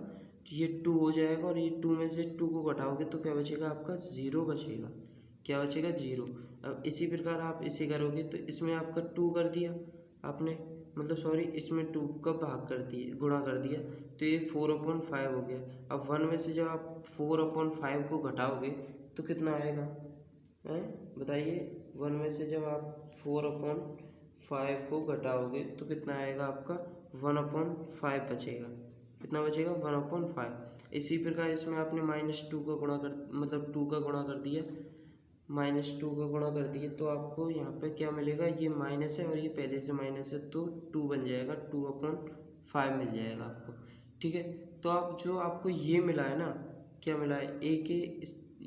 ये 2 हो जाएगा और ये 2 में से 2 को घटाओगे तो क्या बचेगा आपका, 0 बचेगा। क्या बचेगा, 0। अब इसी प्रकार आप इसे करोगे तो इसमें आपका 2 कर दिया आपने, मतलब सॉरी, इसमें 2 का भाग कर दिए, गुणा कर दिया, तो ये 4/5 हो गया। अब 1 में से जब आप 4/5 को घटाओगे तो कितना आएगा, बताइए। 1 में से जब आप 4/5 को घटाओगे तो कितना आएगा आपका, 1/5 बचेगा। कितना बचेगा, 1/5। इसी प्रकार इसमें आपने -2 का गुणा कर, मतलब 2 का गुणा कर दिया, -2 का गुणा कर दिए तो आपको यहाँ पे क्या मिलेगा, ये माइनस है और ये पहले से माइनस है तो 2 बन जाएगा, 2/5 मिल जाएगा आपको। ठीक है, तो आप जो आपको ये मिला है ना, क्या मिला है, a के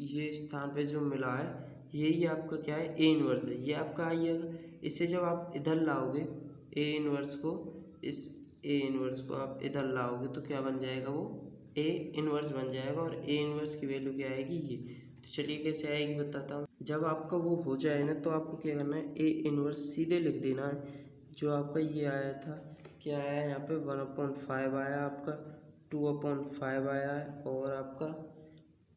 ये स्थान पे जो मिला है यही आपका क्या है, a इनवर्स है, ये आपका आइएगा। इसे जब आप इधर लाओगे a इनवर्स को, इस a इनवर्स को आप इधर लाओगे तो क्या बन जाएगा, वो a इनवर्स बन जाएगा, और a इनवर्स की वैल्यू क्या आएगी, ये। तो चलिए कैसे आएगी बताता हूँ। जब आपका वो हो जाए ना तो आपको क्या करना है, a इनवर्स सीधे लिख देना है। जो आपका ये आया था, क्या आया यहाँ पे, 1/5 आया आपका, 2/5 आया है, और आपका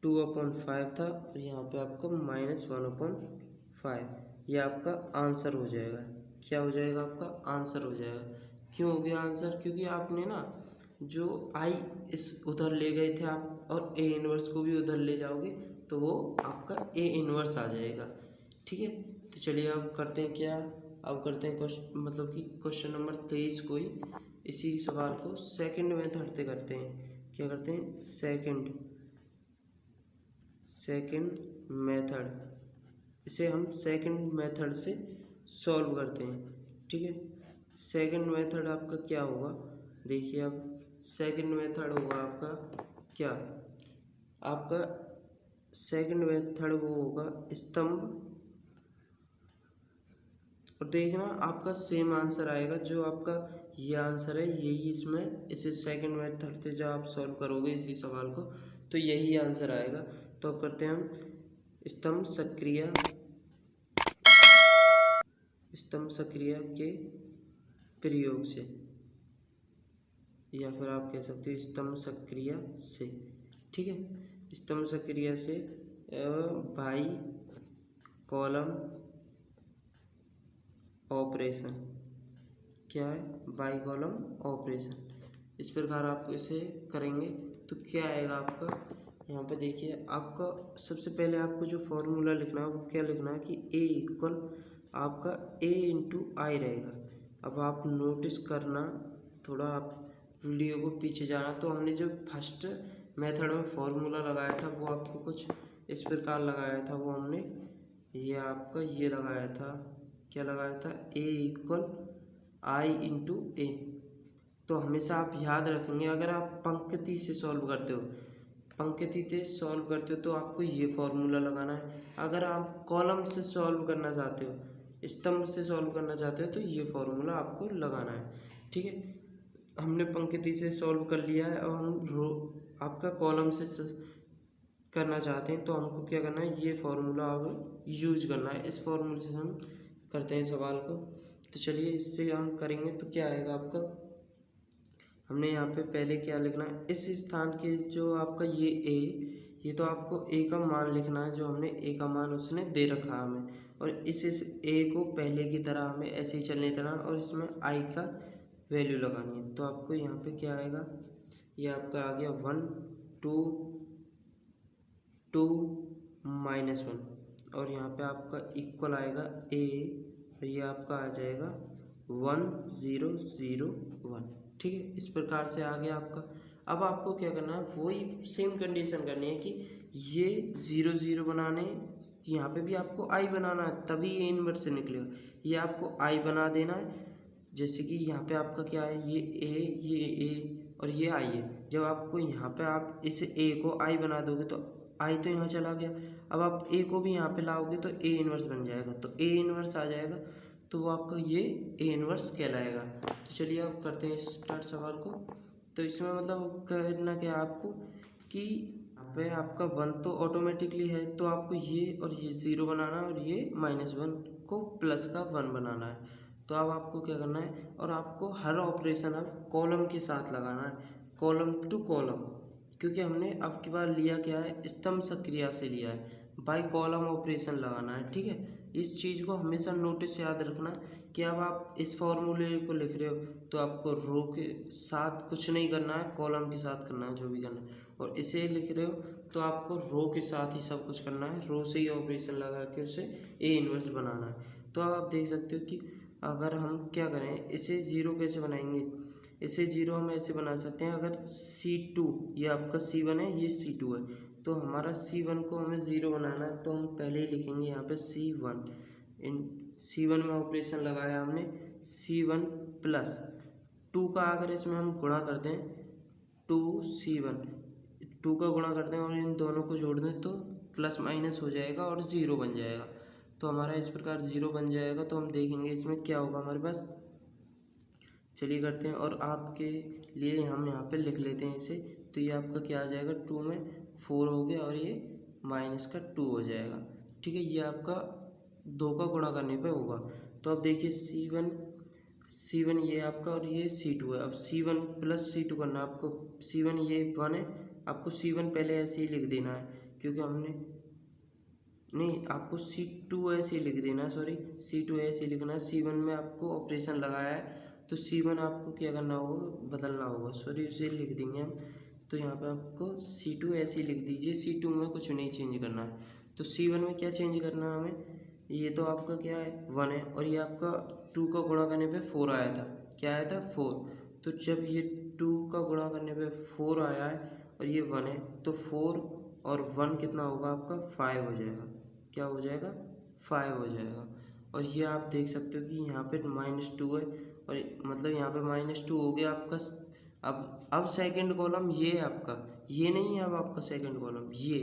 2/5 था, और यहाँ पे आपका -1/5, ये आपका आंसर हो जाएगा। क्या हो जाएगा, आपका आंसर हो जाएगा। क्यों हो गया आंसर, क्योंकि आपने ना जो आई इस उधर ले गए थे आप, और a इनवर्स को भी उधर ले जाओगे तो वो आपका a इनवर्स आ जाएगा। ठीक है, तो चलिए अब करते हैं क्या, अब करते हैं क्वेश्चन, मतलब कि क्वेश्चन नंबर 23 को ही, इसी सवाल को सेकंड मेथड से करते हैं। क्या करते हैं, सेकंड मेथड, इसे हम सेकंड मेथड से सॉल्व करते हैं। ठीक है, सेकंड मेथड आपका क्या होगा, देखिए अब सेकंड मेथड होगा आपका क्या, आपका सेकंड मेथड वो होगा स्तंभ, और देखना आपका सेम आंसर आएगा, जो आपका ये आंसर है यही इसमें, इसे सेकंड मेथड से जब आप सॉल्व करोगे इसी सवाल को तो यही आंसर आएगा। तो अब करते हैं हम स्तंभ सक्रिया के प्रयोग से, या फिर आप कह सकते हो स्तंभ सक्रिया से। ठीक है, स्तंभ सक्रिया से बाई कॉलम ऑपरेशन, क्या है, बाई कॉलम ऑपरेशन। इस प्रकार आप इसे करेंगे तो क्या आएगा आपका, यहाँ पे देखिए आपका सबसे पहले आपको जो फॉर्मूला लिखना है वो क्या लिखना है कि ए इक्वल आपका ए इंटू आई रहेगा। अब आप नोटिस करना, थोड़ा आप वीडियो को पीछे जाना, तो हमने जो फर्स्ट मेथड में फॉर्मूला लगाया था वो आपको कुछ इस प्रकार लगाया था। वो हमने ये आपका ये लगाया था, क्या लगाया था, ए इक्वल आई इंटू ए। तो हमेशा आप याद रखेंगे, अगर आप पंक्ति से सॉल्व करते हो, पंक्ति से सॉल्व करते हो तो आपको ये फॉर्मूला लगाना है। अगर आप कॉलम से सॉल्व करना चाहते हो, स्तंभ से सॉल्व करना चाहते हो, तो ये फॉर्मूला आपको लगाना है। ठीक है, हमने पंक्ति से सॉल्व कर लिया है। अब हम रो आपका कॉलम से करना चाहते हैं तो हमको क्या करना है, ये फॉर्मूला अब यूज करना है। इस फॉर्मूले से हम करते हैं सवाल को। तो चलिए इससे हम करेंगे तो क्या आएगा आपका, हमने यहाँ पे पहले क्या लिखना है, इस स्थान के जो आपका ये तो आपको ए का मान लिखना है, जो हमने ए का मान उसने दे रखा है हमें, और इस ए को पहले की तरह हमें ऐसे ही चलने देना और इसमें आई का वैल्यू लगानी है। तो आपको यहाँ पे क्या आएगा, ये आपका आ गया 1 2 2 -1, और यहाँ पे आपका इक्वल आएगा ए, और ये आपका आ जाएगा 1 0 0 1। ठीक है, इस प्रकार से आ गया आपका। अब आपको क्या करना है, वही सेम कंडीशन करनी है कि ये 0 0 बनाने, यहाँ पे भी आपको आई बनाना है, तभी ये इनवर्स से निकलेगा। ये आपको आई बना देना है, जैसे कि यहाँ पे आपका क्या है, ये ए और ये आई है। जब आपको यहाँ पे आप इस ए को आई बना दोगे तो आई तो यहाँ चला गया। अब आप ए को भी यहाँ पे लाओगे तो ए इनवर्स बन जाएगा, तो ए इनवर्स आ जाएगा, तो वो आपका ये ए इनवर्स कहलाएगा। तो चलिए अब करते हैं स्टार्ट सवाल को। तो इसमें मतलब करना क्या आपको कि यहाँ पे आपका 1 तो ऑटोमेटिकली है, तो आपको ये और ये 0 बनाना है, और ये -1 को प्लस का 1 बनाना है। तो अब आपको क्या करना है, और आपको हर ऑपरेशन अब कॉलम के साथ लगाना है, कॉलम टू कॉलम, क्योंकि हमने अब की बार लिया क्या है, स्तंभ सक्रिया से लिया है, बाई कॉलम ऑपरेशन लगाना है। ठीक है, इस चीज़ को हमेशा नोटिस याद रखना कि अब आप इस फॉर्मूले को लिख रहे हो तो आपको रो के साथ कुछ नहीं करना है, कॉलम के साथ करना है जो भी करना है। और इसे लिख रहे हो तो आपको रो के साथ ही सब कुछ करना है, रो से ही ऑपरेशन लगा के उसे ए इनवर्स बनाना है। तो अब आप देख सकते हो कि अगर हम क्या करें, इसे 0 कैसे बनाएंगे, इसे 0 हम ऐसे बना सकते हैं, अगर C2 ये आपका C1 है, ये C2 है, तो हमारा C1 को हमें 0 बनाना है, तो हम पहले ही लिखेंगे यहाँ पे C1। इन C1 में ऑपरेशन लगाया हमने, C1 प्लस 2 का अगर इसमें हम गुणा कर दें, 2C1, 2 का गुणा कर दें और इन दोनों को जोड़ दें तो प्लस माइनस हो जाएगा और 0 बन जाएगा। तो हमारा इस प्रकार 0 बन जाएगा। तो हम देखेंगे इसमें क्या होगा हमारे पास, चलिए करते हैं, और आपके लिए हम यहाँ पे लिख लेते हैं इसे। तो ये आपका क्या आ जाएगा, 2 में 4 हो गया और ये माइनस का 2 हो जाएगा। ठीक है, ये आपका 2 का गुणा करने पे होगा। तो अब देखिए C1 ये आपका और ये C2 है। अब C1 प्लस C2 करना है आपको, C1 ये 1 है, आपको C1 पहले ऐसे ही लिख देना है, क्योंकि हमने नहीं, आपको C2 ऐसे ही लिख देना है, सॉरी C2 ऐसे ही लिखना है। C1 में आपको ऑपरेशन लगाया है तो C1 आपको क्या करना होगा, बदलना होगा, सॉरी उसे लिख देंगे हम। तो यहाँ पे आपको C2 ऐसे ही लिख दीजिए, C2 में कुछ नहीं चेंज करना है। तो C1 में क्या चेंज करना है हमें, ये तो आपका क्या है 1 है, और ये आपका 2 का गुणा करने पे 4 आया था, क्या आया था 4। तो जब ये 2 का गुणा करने पे 4 आया है और ये 1 है, तो 4 और 1 कितना होगा आपका 5 हो जाएगा, क्या हो जाएगा 5 हो जाएगा। और ये आप देख सकते हो कि यहाँ पे -2 है, और मतलब यहाँ पे -2 हो गया आपका। अब सेकंड कॉलम ये है आपका, ये नहीं है अब आपका सेकंड कॉलम ये,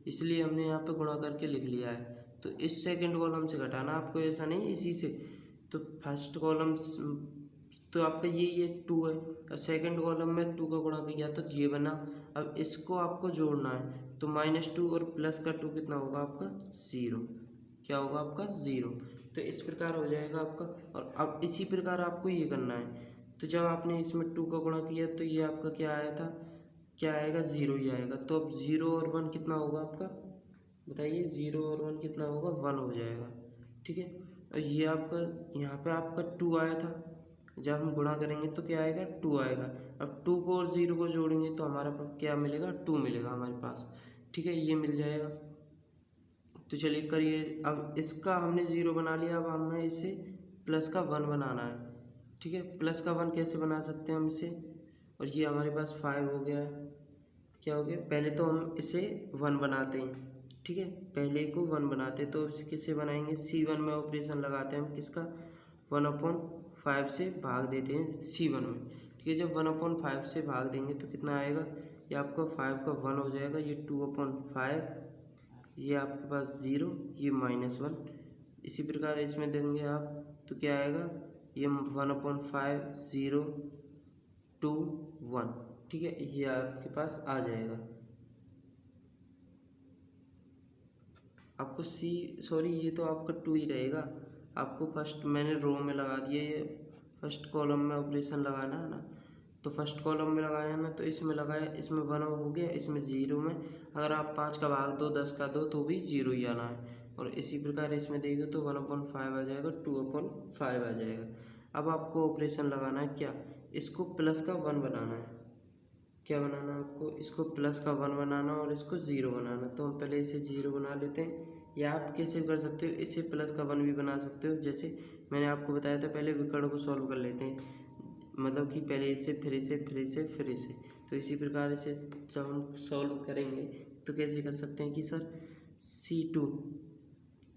इसलिए हमने यहाँ पे गुणा करके लिख लिया है। तो इस सेकंड कॉलम से घटाना आपको, ऐसा नहीं इसी से। तो फर्स्ट कॉलम तो आपका ये 2 है, और सेकंड कॉलम में 2 का गुणा किया तो ये बना। अब इसको आपको जोड़ना है, तो -2 और प्लस का 2 कितना होगा आपका 0, क्या होगा आपका 0। तो इस प्रकार हो जाएगा आपका। और अब इसी प्रकार आपको ये करना है। तो जब आपने इसमें 2 का गुणा किया तो ये आपका क्या आया था, क्या आएगा 0 ही आएगा। तो अब 0 और 1 कितना होगा आपका, बताइए 0 और 1 कितना होगा, 1 हो जाएगा। ठीक है, और ये आपका यहाँ पे आपका 2 आया था, जब हम गुणा करेंगे तो क्या आएगा 2 आएगा। अब 2 को और 0 को जोड़ेंगे तो हमारे पास क्या मिलेगा, 2 मिलेगा हमारे पास। ठीक है, ये मिल जाएगा। तो चलिए करिए, अब इसका हमने 0 बना लिया, अब हमें इसे प्लस का 1 बनाना है। ठीक है, प्लस का 1 कैसे बना सकते हैं हम इसे, और ये हमारे पास 5 हो गया है। क्या हो गया, पहले तो हम इसे 1 बनाते हैं। ठीक है, पहले को 1 बनाते हैं, तो इसे किसे बनाएंगे, C1 में ऑपरेशन लगाते हैं हम, किसका, 1/5 से भाग देते हैं C1 में। ठीक है, जब 1/5 से भाग देंगे तो कितना आएगा, ये आपका 5 का 1 हो जाएगा, ये 2/5, ये आपके पास 0, ये -1। इसी प्रकार इसमें देंगे आप तो क्या आएगा, ये 1/5 0 2 1। ठीक है, ये आपके पास आ जाएगा। आपको ये तो आपका 2 ही रहेगा। आपको फर्स्ट मैंने रो में लगा दिया, ये फर्स्ट कॉलम में ऑपरेशन लगाना है ना, तो फर्स्ट कॉलम में लगाया ना, तो इसमें लगाया, इसमें 1 हो गया, इसमें 0 में अगर आप 5 का भाग दो, 10 का दो, तो भी 0 ही आना है। और इसी प्रकार इसमें देंगे तो 1/5 आ जाएगा, 2/5 आ जाएगा। अब आपको ऑपरेशन लगाना है क्या, इसको प्लस का 1 बनाना है। क्या बनाना है आपको, इसको प्लस का 1 बनाना और इसको 0 बनाना। तो हम पहले इसे 0 बना लेते हैं, या आप कैसे कर सकते हो, इसे प्लस का 1 भी बना सकते हो। जैसे मैंने आपको बताया था, पहले विकर्ण को सॉल्व कर लेते हैं, मतलब कि पहले इसे, फिर इसे, फिर इसे, फिर इसे। तो इसी प्रकार इसे जब हम सॉल्व करेंगे तो कैसे कर सकते हैं कि सर C2,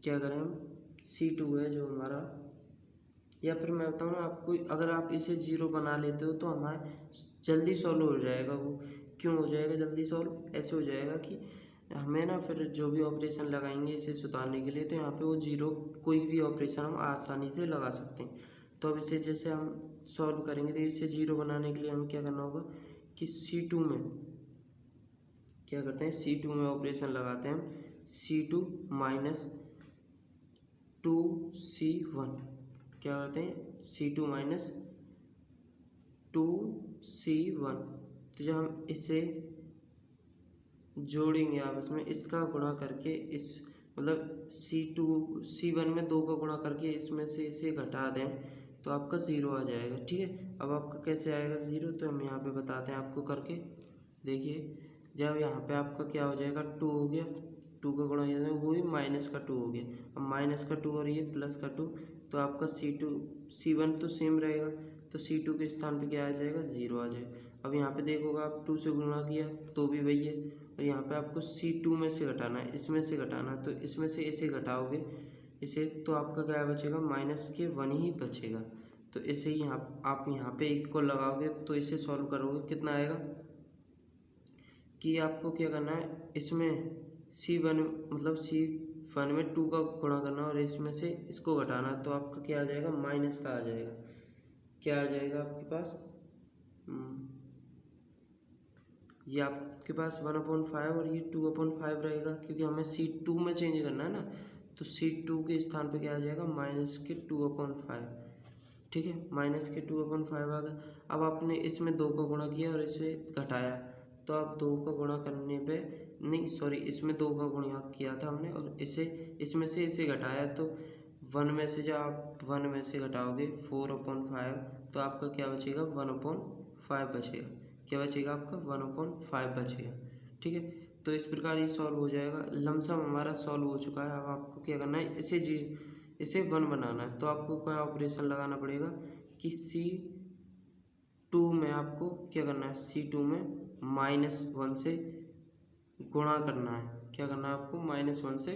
क्या करें हम, C2 है जो हमारा, या फिर मैं बताऊँ ना आपको, अगर आप इसे 0 बना लेते हो तो हमारा जल्दी सॉल्व हो जाएगा। वो क्यों हो जाएगा जल्दी सॉल्व, ऐसे हो जाएगा कि हमें ना फिर जो भी ऑपरेशन लगाएंगे इसे सुधारने के लिए, तो यहाँ पे वो 0 कोई भी ऑपरेशन हम आसानी से लगा सकते हैं। तो अब इसे जैसे हम सॉल्व करेंगे तो इसे 0 बनाने के लिए हमें क्या करना होगा कि C2 में क्या करते हैं, C2 में ऑपरेशन लगाते हैं हम, C2 माइनस 2C1। क्या करते हैं, C2 माइनस 2C1। तो जब हम इसे जोड़ेंगे आपस में, इसका गुणा करके इस, मतलब C1 में 2 का गुणा करके इसमें से इसे घटा दें तो आपका 0 आ जाएगा। ठीक है, अब आपका कैसे आएगा 0, तो हम यहाँ पे बताते हैं आपको करके। देखिए, जब यहाँ पे आपका क्या हो जाएगा, 2 हो गया, 2 का गुणा वो भी माइनस का 2 हो गया। अब माइनस का 2 और ये प्लस का 2, तो आपका C1 तो सेम रहेगा, तो C2 के स्थान पे क्या आ जाएगा, 0 आ जाएगा। अब यहाँ पे देखोगे आप 2 से गुणा किया तो भी वही है, और यहाँ पे आपको C2 में से घटाना है, इसमें से घटाना है, तो इसमें से इसे घटाओगे इसे, तो आपका क्या बचेगा, -1 ही बचेगा। तो इसे ही आप यहाँ पे 1 को लगाओगे तो इसे सॉल्व करोगे, कितना आएगा कि आपको क्या करना है, इसमें C1 मतलब C1 में 2 का गुणा करना और इसमें से इसको घटाना, तो आपका क्या आ जाएगा, माइनस का आ जाएगा। क्या आ जाएगा आपके पास, ये आपके पास 1/5 और ये 2/5 रहेगा, क्योंकि हमें C2 में चेंज करना है ना, तो C2 के स्थान पे क्या आ जाएगा, -2/5। ठीक है, -2/5 आ गया। अब आपने इसमें 2 का गुणा किया और इसे घटाया, तो आप 2 का गुणा करने पे, नहीं सॉरी, इसमें 2 का गुणा किया था हमने और इसे, इसमें से इसे घटाया, तो 1 में से जब आप 1 में से घटाओगे 4/5, तो आपका क्या बचेगा, 1/5 बचेगा। क्या बचेगा आपका, 1/5 बचेगा। ठीक है, तो इस प्रकार ये सॉल्व हो जाएगा। लमसम हमारा सॉल्व हो चुका है। अब आपको क्या करना है, इसे 1 बनाना है, तो आपको क्या ऑपरेशन लगाना पड़ेगा कि C2 में आपको क्या करना है, C2 में -1 से गुणा करना है। क्या करना है आपको, -1 से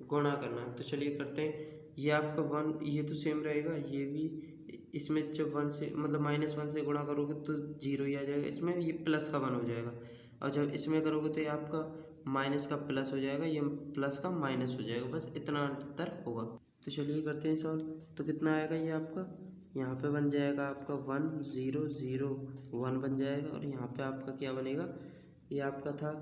गुणा करना है। तो चलिए करते हैं, ये आपका 1, ये तो सेम रहेगा, ये भी, इसमें जब 1 से मतलब -1 से गुणा करोगे तो 0 ही आ जाएगा, इसमें ये प्लस का 1 हो जाएगा, और जब इसमें करोगे तो ये आपका माइनस का प्लस हो जाएगा, ये प्लस का माइनस हो जाएगा, बस इतना अंतर होगा। तो चलिए करते हैं सॉल्व। तो कितना आएगा ये आपका, यहाँ पे बन जाएगा आपका 1 0 0 1 बन जाएगा, और यहाँ पे आपका क्या बनेगा, ये आपका था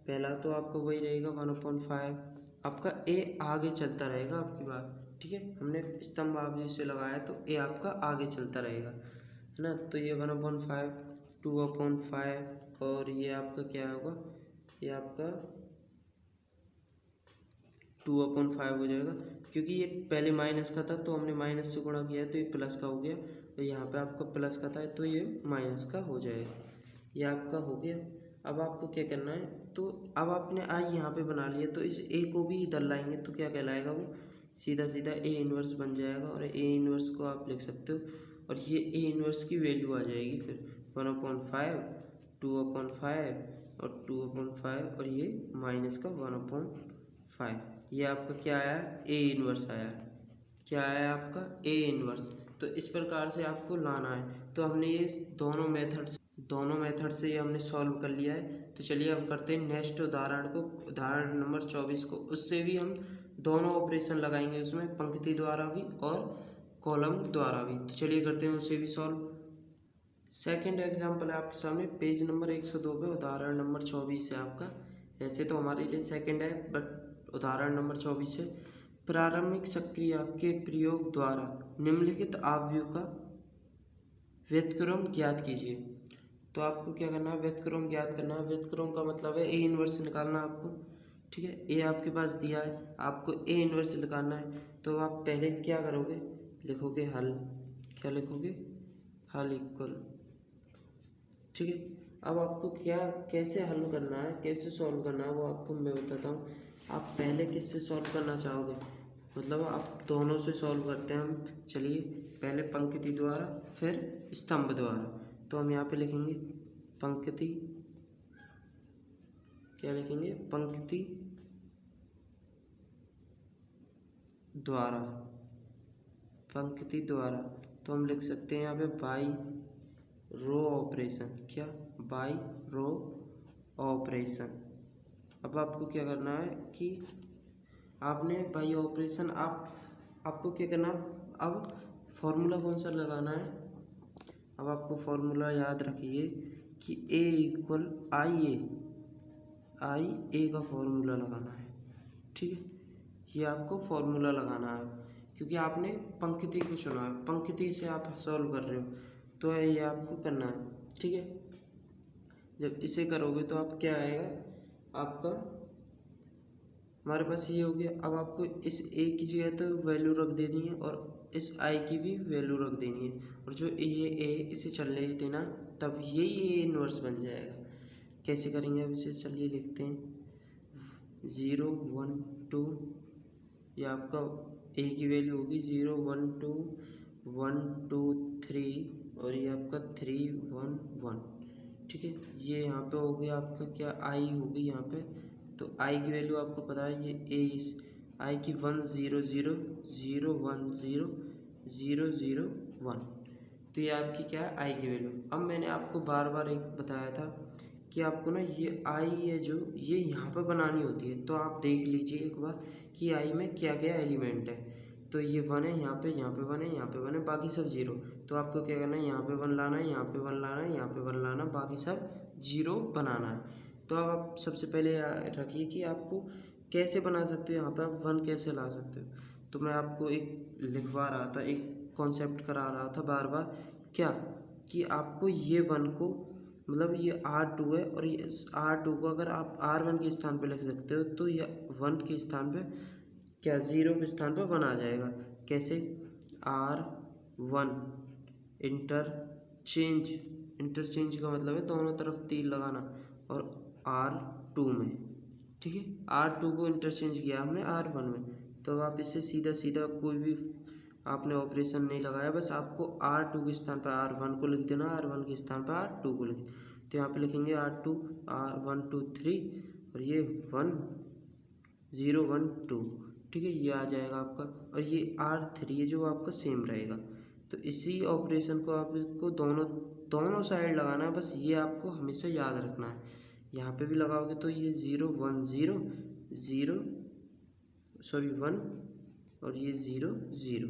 पहला, तो आपका वही रहेगा 1/5। आपका ए आगे चलता रहेगा आपकी बार। ठीक है, हमने स्तंभ आप जिसे लगाया तो ए आपका आगे चलता रहेगा, है ना। तो ये 1/5 2/5 और ये आपका क्या होगा, ये आपका 2/5 हो जाएगा, क्योंकि ये पहले माइनस का था तो हमने माइनस से गुणा किया है तो ये प्लस का हो गया, तो यहाँ पे आपका प्लस का था तो ये माइनस का हो जाएगा। ये आपका हो गया। अब आपको क्या करना है, तो अब आपने आई यहाँ पे बना लिया, तो इस ए को भी इधर लाएंगे तो क्या कहलाएगा, वो सीधा सीधा ए इन्वर्स बन जाएगा। और ए इन्वर्स को आप लिख सकते हो, और ये ए इन्वर्स की वैल्यू आ जाएगी फिर 1/5, 2/5 और 2/5, और ये माइनस का 1/5। ये आपका क्या आया, ए इन्वर्स आया। क्या आया आपका, ए इन्वर्स। तो इस प्रकार से आपको लाना है। तो हमने ये दोनों मेथड से ये हमने सॉल्व कर लिया है। तो चलिए अब करते हैं नेक्स्ट उदाहरण को, उदाहरण नंबर 24 को। उससे भी हम दोनों ऑपरेशन लगाएंगे, उसमें पंक्ति द्वारा भी और कॉलम द्वारा भी। तो चलिए करते हैं उसे भी सॉल्व। सेकंड एग्जाम्पल है आपके सामने, पेज नंबर 102 पे उदाहरण नंबर 24 है आपका। ऐसे तो हमारे लिए सेकंड है, बट उदाहरण नंबर 24 है। प्रारंभिक सक्रिया के प्रयोग द्वारा निम्नलिखित आव्यूह का व्युत्क्रम ज्ञात कीजिए। तो आपको क्या करना है, व्युत्क्रम ज्ञात करना है। व्युत्क्रम का मतलब है ए इन्वर्स निकालना आपको, ठीक है। ए आपके पास दिया है, आपको ए इन्वर्स निकालना है। तो आप पहले क्या करोगे, लिखोगे हल। क्या लिखोगे, हल इक्वल, ठीक है। अब आपको क्या कैसे हल करना है, कैसे सॉल्व करना है, वो आपको मैं बताता हूँ। आप पहले किससे सॉल्व करना चाहोगे, मतलब आप दोनों से सॉल्व करते हैं हम। चलिए पहले पंक्ति द्वारा फिर स्तंभ द्वारा। तो हम यहाँ पे लिखेंगे पंक्ति, क्या लिखेंगे, पंक्ति द्वारा, पंक्ति द्वारा। तो हम लिख सकते हैं यहाँ पे बाई रो ऑपरेशन। क्या, बाई रो ऑपरेशन। अब आपको क्या करना है कि आपने बाई ऑपरेशन आपको क्या करना है, अब फॉर्मूला कौन सा लगाना है। अब आपको फॉर्मूला याद रखिए कि ए इक्वल आई ए का फॉर्मूला लगाना है, ठीक है। ये आपको फॉर्मूला लगाना है, क्योंकि आपने पंक्ति को चुना है, पंक्ति से आप सॉल्व कर रहे हो, तो ये आपको करना है, ठीक है। जब इसे करोगे तो आप क्या आएगा, आपका हमारे पास ये हो गया। अब आपको इस ए की जगह तो वैल्यू रख देनी है, और इस आई की भी वैल्यू रख देनी है, और जो ये ए इसे चलने देना, तब ये इन्वर्स बन जाएगा। कैसे करेंगे अब इसे, चलिए लिखते हैं 0 1 2। ये आपका ए की वैल्यू होगी 0 1 2 1 2 3, और ये आपका 3 1 1, ठीक है। ये यहाँ पे हो गया आपका क्या, आई होगी यहाँ पे। तो आई की वैल्यू आपको पता है, ये ए इस आई की 1 0 0 0 1 0 0 0 1। तो ये आपकी क्या है, आई की वैल्यू। अब मैंने आपको बार बार एक बताया था कि आपको ना ये आई है जो ये यहाँ पर बनानी होती है। तो आप देख लीजिए एक बार कि आई में क्या क्या एलिमेंट है। तो ये 1 है, यहाँ पे 1 है, यहाँ पे 1 है, बाकी सब 0। तो आपको क्या करना है, यहाँ पे 1 लाना है, यहाँ पे 1 लाना है, यहाँ पे 1 लाना है, बाकी सब 0 बनाना है। तो अब आप सबसे पहले रखिए कि आपको कैसे बना सकते हो, यहाँ पे आप 1 कैसे ला सकते हो। तो मैं आपको एक लिखवा रहा था, एक कॉन्सेप्ट करा रहा था बार बार, क्या कि आपको ये 1 को, मतलब ये R2 है, और ये R2 को अगर आप R1 के स्थान पे लिख सकते हो, तो ये 1 के स्थान पे क्या, 0 के स्थान पे 1 आ जाएगा। कैसे, R1 इंटरचेंज का मतलब है दोनों तरफ तीर लगाना, और R2 में, ठीक है। R2 को इंटरचेंज किया हमने R1 में। तो आप इसे सीधा सीधा कोई भी आपने ऑपरेशन नहीं लगाया, बस आपको R2 के स्थान पर R1 को लिख देना, R1 के स्थान पर R2 को लिख। तो यहाँ पे लिखेंगे R2 1 2 3, और ये 1 0 1 2, ठीक है। ये आ जाएगा आपका, और ये R3 है जो आपका सेम रहेगा। तो इसी ऑपरेशन को आपको दोनों साइड लगाना है, बस ये आपको हमेशा याद रखना है। यहाँ पे भी लगाओगे तो ये 0 1 0 0 सॉरी 1, और ये 0 0,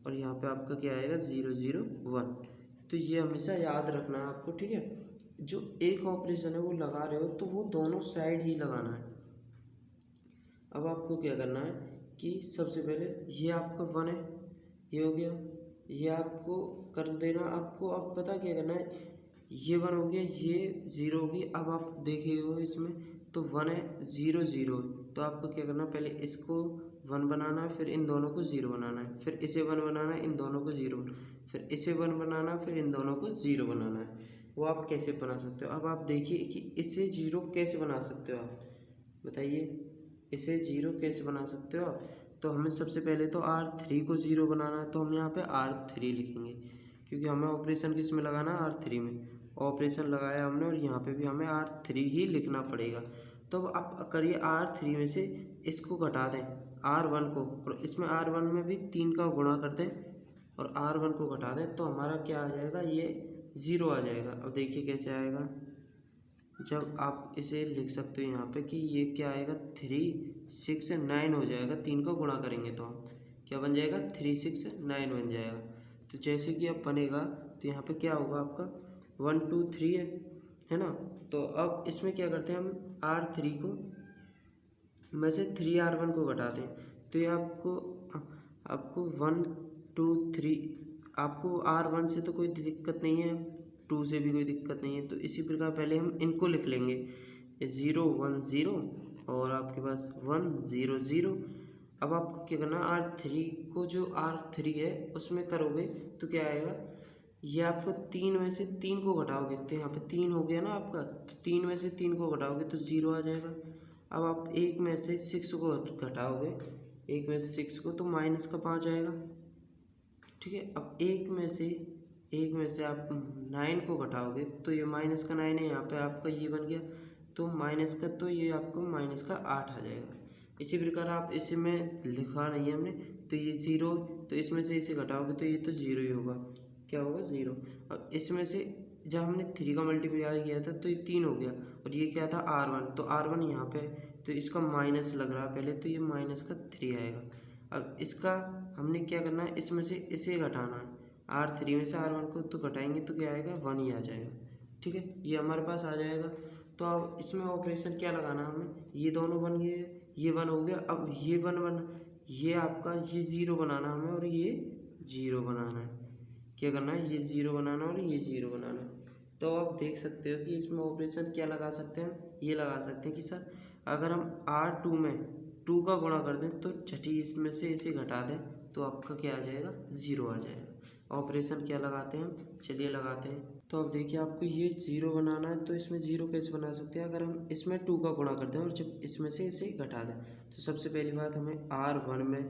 और यहाँ पे आपका क्या आएगा 0 0 1। तो ये हमेशा याद रखना है आपको, ठीक है। जो एक ऑपरेशन है वो लगा रहे हो तो वो दोनों साइड ही लगाना है। अब आपको क्या करना है कि सबसे पहले ये आपका 1 है, ये हो गया, ये आपको कर देना। आपको अब पता क्या करना है, ये 1 हो गया, ये 0 होगी। अब आप देखे हो इसमें तो 1 है 0 0 है, तो आपको क्या करना है, पहले इसको 1 बनाना है, फिर इन दोनों को 0 बनाना है, फिर इसे 1 बनाना है, इन दोनों को 0, फिर इसे 1 बनाना है, फिर इन दोनों को 0 बनाना है। वो आप कैसे बना सकते हो। अब आप देखिए कि इसे जीरो कैसे बना सकते हो आप, बताइए इसे जीरो कैसे बना सकते हो आप। तो हमें सबसे पहले तो R3 को ज़ीरो बनाना है, तो हम यहाँ पे R3 लिखेंगे क्योंकि हमें ऑपरेशन किस में लगाना है, R3 में। ऑपरेशन लगाया हमने और यहाँ पे भी हमें R3 ही लिखना पड़ेगा। तो अब आप करिए R3 में से इसको घटा दें R1 को, और इसमें R1 में भी 3 का गुणा कर दें और R1 को घटा दें, तो हमारा क्या आ जाएगा, ये ज़ीरो आ जाएगा। अब देखिए कैसे आएगा, जब आप इसे लिख सकते हो यहाँ पे कि ये क्या आएगा, 3 6 9 हो जाएगा। 3 का गुणा करेंगे तो हम क्या बन जाएगा, 3 6 9 बन जाएगा। तो जैसे कि अब बनेगा तो यहाँ पे क्या होगा आपका 1 2 3 है ना। तो अब इसमें क्या करते हैं हम, R3 को में से 3R1 को घटा दें, तो ये आपको आपको 1 2 3, आपको R1 से तो कोई दिक्कत नहीं है, 2 से भी कोई दिक्कत नहीं है। तो इसी प्रकार पहले हम इनको लिख लेंगे, 0 1 0 और आपके पास 1 0 0। अब आपको क्या करना, R3 को जो R3 है उसमें करोगे तो क्या आएगा, ये आपको 3 में से 3 को घटाओगे तो यहाँ पे 3 हो गया ना आपका, तो 3 में से 3 को घटाओगे तो 0 आ जाएगा। अब आप 1 में से 6 को घटाओगे, 1 में से 6 को, तो माइनस का 5 आएगा, ठीक है। अब 1 में से आप 9 को घटाओगे तो ये माइनस का 9 है, यहाँ पे आपका ये बन गया, तो माइनस का, तो ये आपको माइनस का 8 आ जाएगा। इसी प्रकार आप इसे में लिखा नहीं है हमने, तो ये 0, तो इसमें से इसे घटाओगे तो ये तो 0 ही होगा, क्या होगा 0। अब इसमें से जब हमने 3 का मल्टीप्लाई किया था तो ये 3 हो गया, और ये क्या था R1, तो R1 यहाँ पे, तो इसका माइनस लग रहा है पहले, तो ये माइनस का 3 आएगा। अब इसका हमने क्या करना है, इसमें से इसे घटाना है, R3 में से R1 को तो घटाएंगे तो क्या आएगा, 1 ही आ जाएगा, ठीक है, ये हमारे पास आ जाएगा। तो अब इसमें ऑपरेशन क्या लगाना है हमें, ये दोनों बन गए, ये 1 हो गया। अब ये 1 ये आपका ये 0 बनाना हमें और ये 0 बनाना है, क्या करना है, ये 0 बनाना और ये 0 बनाना है। तो आप देख सकते हो कि इसमें ऑपरेशन क्या लगा सकते हैं, ये लगा सकते हैं कि सर अगर हम R2 में 2 का गुणा कर दें तो छठी इसमें से इसे घटा दें तो आपका क्या आ जाएगा, 0 आ जाएगा। ऑपरेशन क्या लगाते हैं हम, चलिए लगाते हैं। तो अब देखिए आपको ये 0 बनाना है, तो इसमें 0 कैसे बना सकते हैं, अगर हम इसमें 2 का गुणा कर दें और जब इसमें से इसे घटा दें, तो सबसे पहली बात हमें R1 में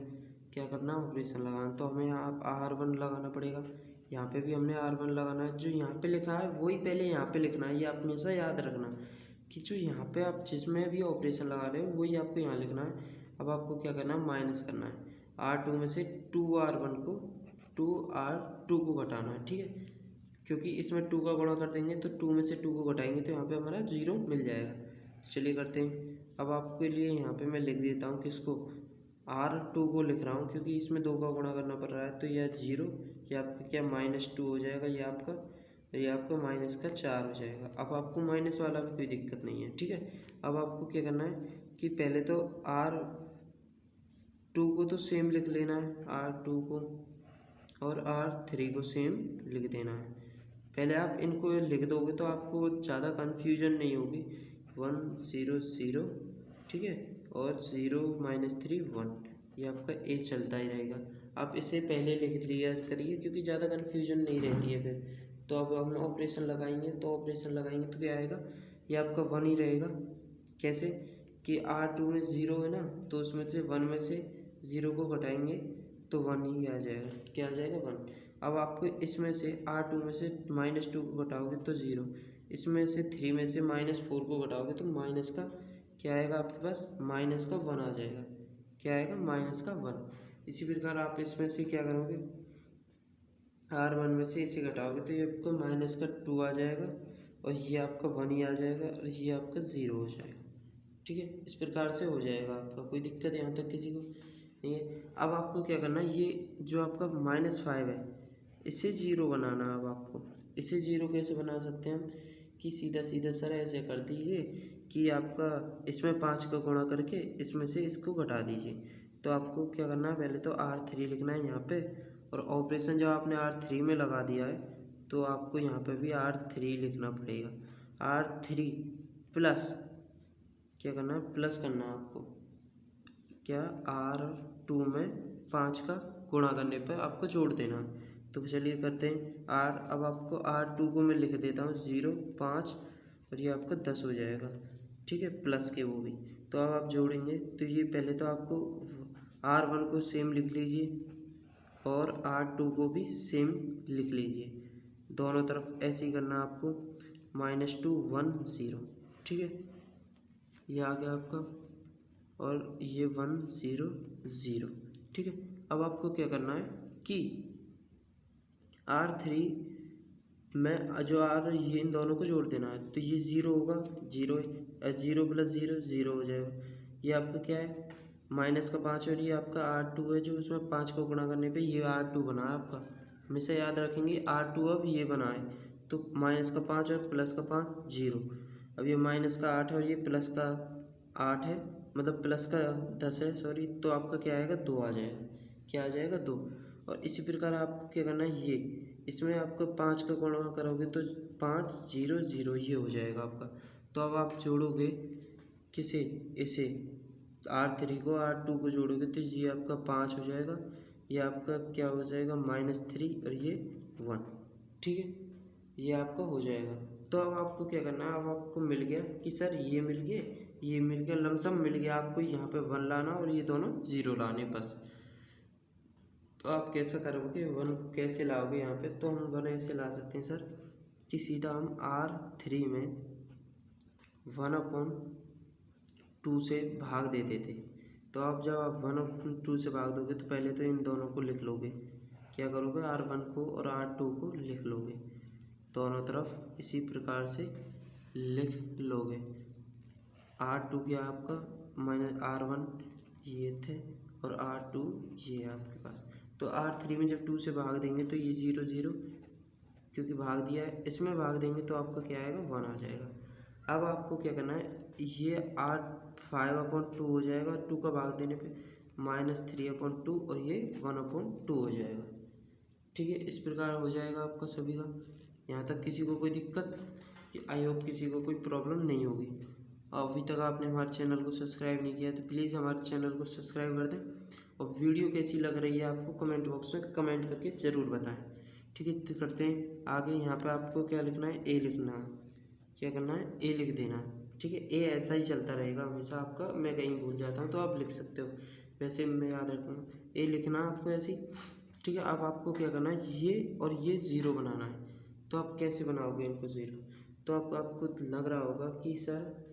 क्या करना, ऑपरेशन लगाना, तो हमें यहाँ R1 लगाना पड़ेगा। यहाँ पे भी हमने R1 लगाना है, जो यहाँ पे लिखा है वही पहले यहाँ पे लिखना है, ये आप हमेशा याद रखना कि जो यहाँ पे आप जिसमें भी ऑपरेशन लगा रहे हो वही आपको यहाँ लिखना है। अब आपको क्या करना है, माइनस करना है, R2 में से 2R1 को 2R2 को घटाना है, ठीक है, क्योंकि इसमें 2 का गुणा कर देंगे तो 2 में से 2 को घटाएंगे तो यहाँ पे हमारा 0 मिल जाएगा। चलिए करते हैं। अब आपके लिए यहाँ पे मैं लिख देता हूँ किसको, R2 को लिख रहा हूँ क्योंकि इसमें 2 का गुणा करना पड़ रहा है, तो यह 0, ये आपका क्या -2 हो जाएगा, ये आपका माइनस का 4 हो जाएगा। अब आपको माइनस वाला भी कोई दिक्कत नहीं है, ठीक है। अब आपको क्या करना है कि पहले तो R2 को तो सेम लिख लेना है, R2 को, और R3 को सेम लिख देना है। पहले आप इनको लिख दोगे तो आपको ज़्यादा कन्फ्यूजन नहीं होगी। 1 0 0, ठीक है, और 0 -3 1, ये आपका ए चलता ही रहेगा। आप इसे पहले लिख लिया करिए क्योंकि ज़्यादा कन्फ्यूजन नहीं रहती है फिर। तो अब हम ऑपरेशन लगाएंगे, तो क्या आएगा, ये आपका 1 ही रहेगा। कैसे कि R2 में 0 है ना, तो उसमें से 1 में से 0 को घटाएंगे तो 1 ही आ जाएगा, क्या आ जाएगा, 1। अब आपको इसमें से R2 में से -2 को घटाओगे तो 0, इसमें से 3 में से -4 को घटाओगे तो माइनस का क्या आएगा आपके पास, माइनस का 1 आ जाएगा, क्या आएगा, माइनस का 1। इसी प्रकार आप इसमें से क्या करोगे, R1 में से इसे घटाओगे तो ये आपको -2 आ जाएगा और ये आपका 1 ही आ जाएगा और ये आपका 0 हो जाएगा, ठीक है। इस प्रकार से हो जाएगा आपका, कोई दिक्कत यहाँ तक किसी को नहीं है। अब आपको क्या करना है, ये जो आपका -5 है इसे 0 बनाना है। अब आपको इसे 0 कैसे बना सकते हैं हम, कि सीधा सीधा सर ऐसे कर दीजिए कि आपका इसमें 5 का गुणा करके इसमें से इसको घटा दीजिए। तो आपको क्या करना है, पहले तो R3 लिखना है यहाँ पे, और ऑपरेशन जब आपने R3 में लगा दिया है तो आपको यहाँ पे भी R3 लिखना पड़ेगा। R3 प्लस क्या करना है, प्लस करना है आपको, क्या R2 में 5 का गुणा करने पर आपको जोड़ देना है, तो चलिए करते हैं आर। अब आपको R2 को मैं लिख देता हूँ 0, 5 और ये आपका 10 हो जाएगा, ठीक है, प्लस के वो भी। तो अब आप जोड़ेंगे तो ये पहले तो आपको R1 को सेम लिख लीजिए और R2 को भी सेम लिख लीजिए, दोनों तरफ ऐसे ही करना आपको, -2 1 0, ठीक है, ये आ गया आपका और ये 1 0 0, ठीक है। अब आपको क्या करना है कि R3 में जो R ये इन दोनों को जोड़ देना है, तो ये 0 होगा, 0 0 + 0 0 हो जाएगा। ये आपका क्या है -5 और ये आपका R2 है, जो उसमें 5 को गुणा करने पे ये R2 बना है आपका। हमेशा याद रखेंगे R2 अब ये बना है, तो -5 और +5 0। अब ये -8 और ये +8 है, मतलब +10 है सॉरी, तो आपका क्या आएगा 2 आ जाएगा, क्या आ जाएगा 2। और इसी प्रकार आपको क्या करना है, ये इसमें आपको 5 का गुणा करोगे तो 5 0 0 ये हो जाएगा आपका। तो अब आप जोड़ोगे किसे, इसे R3 को R2 को जोड़ोगे तो ये आपका 5 हो जाएगा, ये आपका क्या हो जाएगा -3 और ये 1, ठीक है, ये आपका हो जाएगा। तो अब आपको क्या करना है, अब आपको मिल गया कि सर ये मिल गया, ये मिल गया, लमसम मिल गया आपको, यहाँ पे 1 लाना और ये दोनों 0 लाने बस। तो आप कैसा करोगे, 1 कैसे लाओगे यहाँ पे, तो हम 1 ऐसे ला सकते हैं सर कि सीधा हम R3 में 1/2 से भाग दे देते। तो आप जब आप 1/2 से भाग दोगे तो पहले तो इन दोनों को लिख लोगे, क्या करोगे R1 को और R2 को लिख लोगे दोनों तरफ, इसी प्रकार से लिख लोगे। R2 क्या आपका -R1 ये थे और R2 ये है आपके पास। तो R3 में जब 2 से भाग देंगे तो ये 0 0, क्योंकि भाग दिया है, इसमें भाग देंगे तो आपका क्या आएगा 1 आ जाएगा। अब आपको क्या करना है, ये R5/2 हो जाएगा, 2 का भाग देने पे -3/2 और ये 1/2 हो जाएगा, ठीक है। इस प्रकार हो जाएगा आपका सभी का। यहाँ तक किसी को कोई दिक्कत, आई होप किसी को कोई प्रॉब्लम नहीं होगी। अभी तक आपने हमारे चैनल को सब्सक्राइब नहीं किया तो प्लीज़ हमारे चैनल को सब्सक्राइब कर दें, और वीडियो कैसी लग रही है आपको कमेंट बॉक्स में कमेंट करके ज़रूर बताएं, ठीक है। तो करते हैं आगे। यहाँ पे आपको क्या लिखना है, ए लिखना है, क्या करना है, ए लिख देना है, ठीक है। ए ऐसा ही चलता रहेगा हमेशा आपका, मैं कहीं भूल जाता हूँ तो आप लिख सकते हो, वैसे मैं याद रखूँगा, ए लिखना है आपको ऐसे ही, ठीक है। अब आपको क्या करना है, ये और ये 0 बनाना है। तो आप कैसे बनाओगे इनको 0, तो आपको लग रहा होगा कि सर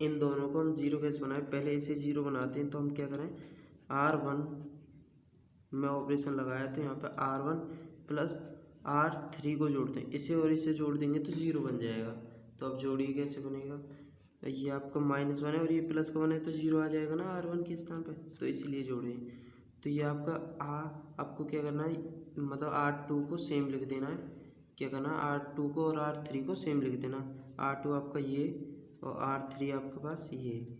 इन दोनों को हम 0 कैसे बनाएं, पहले इसे 0 बनाते हैं। तो हम क्या करें, R1 में ऑपरेशन लगाया तो यहाँ पे R1 + R3 को जोड़ते हैं, इसे और इसे जोड़ देंगे तो 0 बन जाएगा। तो अब जोड़िए कैसे बनेगा, ये आपका -1 है और ये +1 है तो 0 आ जाएगा ना R1 के स्थान पे, तो इसलिए जोड़िए। तो ये आपका आपको क्या करना है, मतलब R2 को सेम लिख देना है, क्या करना है, R2 को और R3 को सेम लिख देना। R2 आपका ये और R3 आपके पास ये,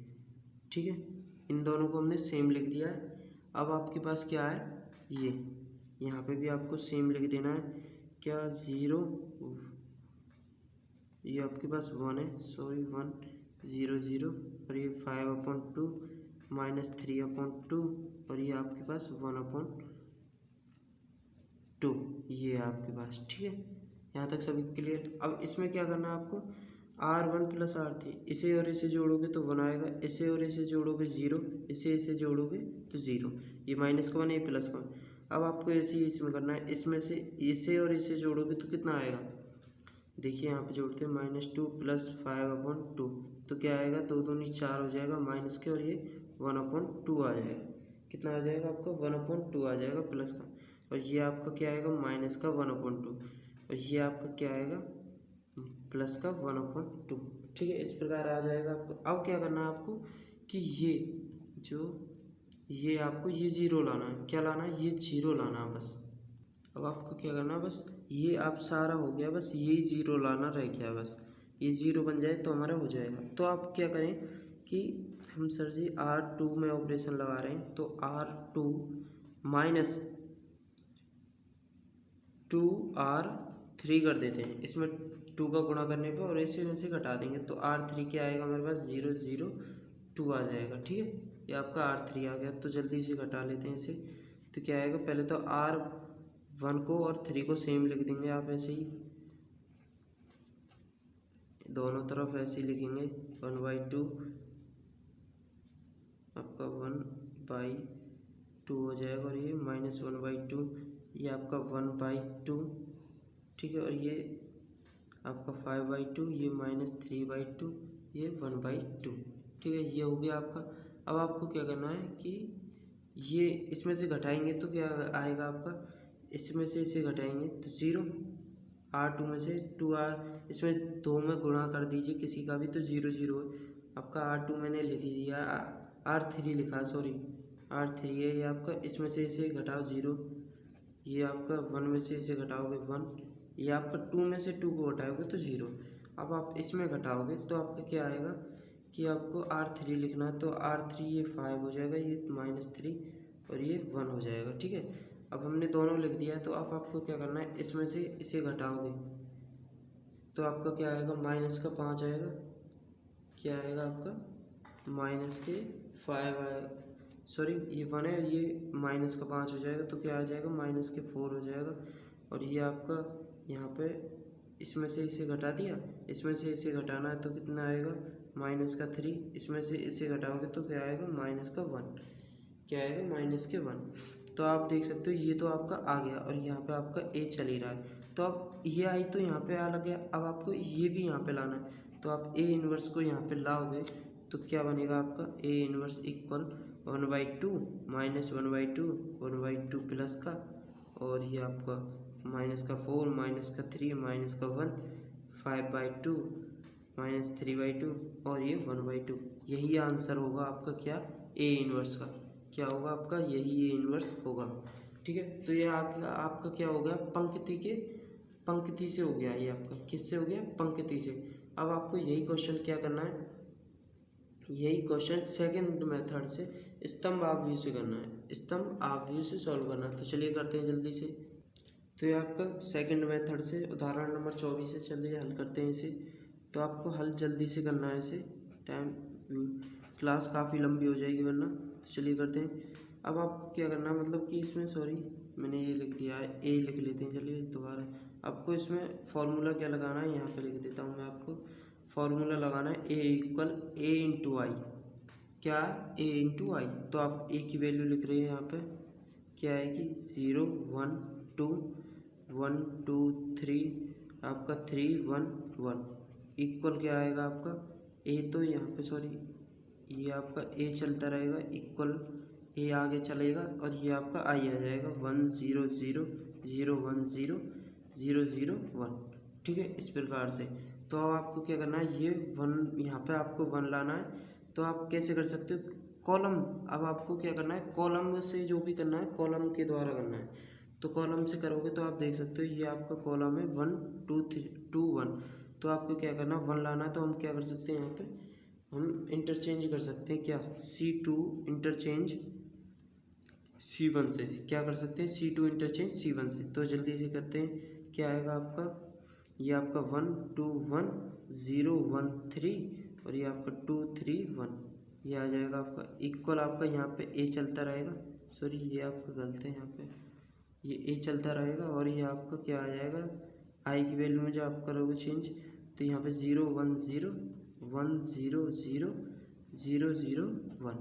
ठीक है, इन दोनों को हमने सेम लिख दिया है। अब आपके पास क्या है, ये यहाँ पे भी आपको सेम लिख देना है, क्या 0, ये आपके पास 1 है, सॉरी 1 0 0 और ये 5/2 -3/2 और ये आपके पास 1/2, ये है आपके पास, ठीक है। यहाँ तक सभी क्लियर। अब इसमें क्या करना है आपको, R1 + R3, इसे और इसे जोड़ोगे तो 1 आएगा, इसे और इसे जोड़ोगे 0, इसे जोड़ोगे तो 0, ये -1 ये +1। अब आपको ऐसे ही इसमें करना है, इसमें से इसे और इसे जोड़ोगे तो कितना आएगा, देखिए यहाँ पे जोड़ते हैं -2 + 5/2, तो क्या आएगा, 2 दूनी 4 हो जाएगा माइनस के, और ये 1/2 आ जाएगा, कितना आ जाएगा आपका 1/2 आ जाएगा प्लस का, और ये आपका क्या आएगा माइनस का 1/2, और ये आपका क्या आएगा प्लस का 1/2, ठीक है। इस प्रकार आ जाएगा आपको। अब क्या करना है आपको कि ये आपको ये 0 लाना है, क्या लाना है, ये 0 लाना है बस। अब आपको क्या करना है, बस ये आप सारा हो गया, बस यही 0 लाना रह गया, बस ये 0 बन जाए तो हमारा हो जाएगा। तो आप क्या करें कि हम सर जी R2 में ऑपरेशन लगा रहे हैं, तो R2 - 2R3 कर देते हैं, इसमें 2 का गुणा करने पे और ऐसे में से घटा देंगे तो R3 क्या आएगा हमारे पास 0 0 2 आ जाएगा, ठीक है। ये आपका R3 आ गया। तो जल्दी से घटा लेते हैं इसे, तो क्या आएगा, पहले तो 1 को और 3 को सेम लिख देंगे आप ऐसे ही, दोनों तरफ ऐसे ही लिखेंगे। 1/2 आपका 1/2 हो जाएगा, और ये -1/2 ये आपका 1/2, ठीक है। और ये आपका 5/2, ये -3/2, ये 1/2, ठीक है। ये हो गया आपका। अब आपको क्या करना है कि ये इसमें से घटाएंगे तो क्या आएगा आपका, इसमें से इसे घटाएंगे तो 0, R2 में से 2R, इसमें 2 में गुणा कर दीजिए किसी का भी तो 0 0 आपका। R2 मैंने लिख दिया, R3 लिखा, सॉरी R3 है ये आपका। इसमें से इसे घटाओ 0, ये आपका 1 में से इसे घटाओगे 1, ये आपका 2 में से 2 को घटाओगे तो 0। अब आप इसमें घटाओगे तो आपका क्या आएगा कि आपको R3 लिखना है, तो R3 ये 5 हो जाएगा, ये -3 और ये 1 हो जाएगा, ठीक है। अब हमने दोनों लिख दिया है, तो अब आपको क्या करना है, इसमें से इसे घटाओगे तो आपका क्या आएगा, -5 आएगा। क्या आएगा आपका, -5 आएगा, सॉरी ये 1 है, ये -5 हो जाएगा, तो क्या आ जाएगा, -4 हो जाएगा। और ये आपका यहाँ पे इसमें से इसे घटा दिया, इसमें से इसे घटाना है तो कितना आएगा, -3, इसमें से इसे घटाओगे तो क्या आएगा, -1, क्या आएगा, -1। तो आप देख सकते हो ये तो आपका आ गया, और यहाँ पे आपका ए चल ही रहा है, तो अब ये आई तो यहाँ पे आ लग गया। अब आपको ये भी यहाँ पे लाना है, तो आप ए इनवर्स को यहाँ पे लाओगे तो क्या बनेगा आपका, ए इनवर्स इक्वल 1/2 -1/2 1/2 प्लस का, और ये आपका -4 -3 -1 5/2 -3/2 और ये 1/2। यही आंसर होगा आपका क्या, ए इनवर्स का। क्या होगा आपका, यही ए इनवर्स होगा, ठीक है। तो ये आपका क्या हो गया, पंक्ति से हो गया, ये आपका किससे हो गया, पंक्ति से। अब आपको यही क्वेश्चन क्या करना है, यही क्वेश्चन सेकंड मेथड से स्तंभ आव्यूह से करना है, स्तंभ आव्यूह से सॉल्व करना है। तो चलिए करते हैं जल्दी से। तो ये आपका सेकंड मेथड से उदाहरण नंबर 24 से, चलिए हल करते हैं इसे। तो आपको हल जल्दी से करना है इसे, टाइम क्लास काफ़ी लंबी हो जाएगी वरना। तो चलिए करते हैं। अब आपको क्या करना है, मतलब कि इसमें, सॉरी मैंने ये लिख दिया है, ए लिख लेते हैं, चलिए दोबारा। आपको इसमें फॉर्मूला क्या लगाना है, यहाँ पे लिख देता हूँ मैं आपको। फॉर्मूला लगाना है ए इक्वल ए इंटू आई, क्या, ए इंटू आई। तो आप ए की वैल्यू लिख रहे हैं यहाँ पे, क्या आएगी, 0 1 2 1 2 3 आपका 3 1 1 इक्वल क्या आएगा आपका, ए तो यहाँ पे, सॉरी ये आपका ए चलता रहेगा, इक्वल ए आगे चलेगा, और ये आपका आई आ जाएगा 1 0 0 0 1 0 0 0 1, ठीक है, इस प्रकार से। तो अब आपको क्या करना है, ये 1 यहाँ पे आपको 1 लाना है। तो आप कैसे कर सकते हो, कॉलम। अब आपको क्या करना है, कॉलम से जो भी करना है कॉलम के द्वारा करना है। तो कॉलम से करोगे तो आप देख सकते हो ये आपका कॉलम है 1 2 3 2 1। तो आपको क्या करना है, 1 लाना है। तो हम क्या कर सकते हैं, यहाँ पे हम इंटरचेंज कर सकते हैं, क्या, C2 इंटरचेंज C1 से, क्या कर सकते हैं, C2 इंटरचेंज C1 से। तो जल्दी से करते हैं, क्या आएगा आपका, ये आपका 1 2 1 0 1 3 और ये आपका 2 3 1, ये आ जाएगा आपका इक्वल। आपका यहाँ पे ए चलता रहेगा, सॉरी ये आपका गलत है, यहाँ पे ये ए चलता रहेगा, और ये आपका क्या आ जाएगा, आई की वैल्यू में जब आप करोगे चेंज तो यहाँ पे 0 1 0 1 0 0 0 0 1,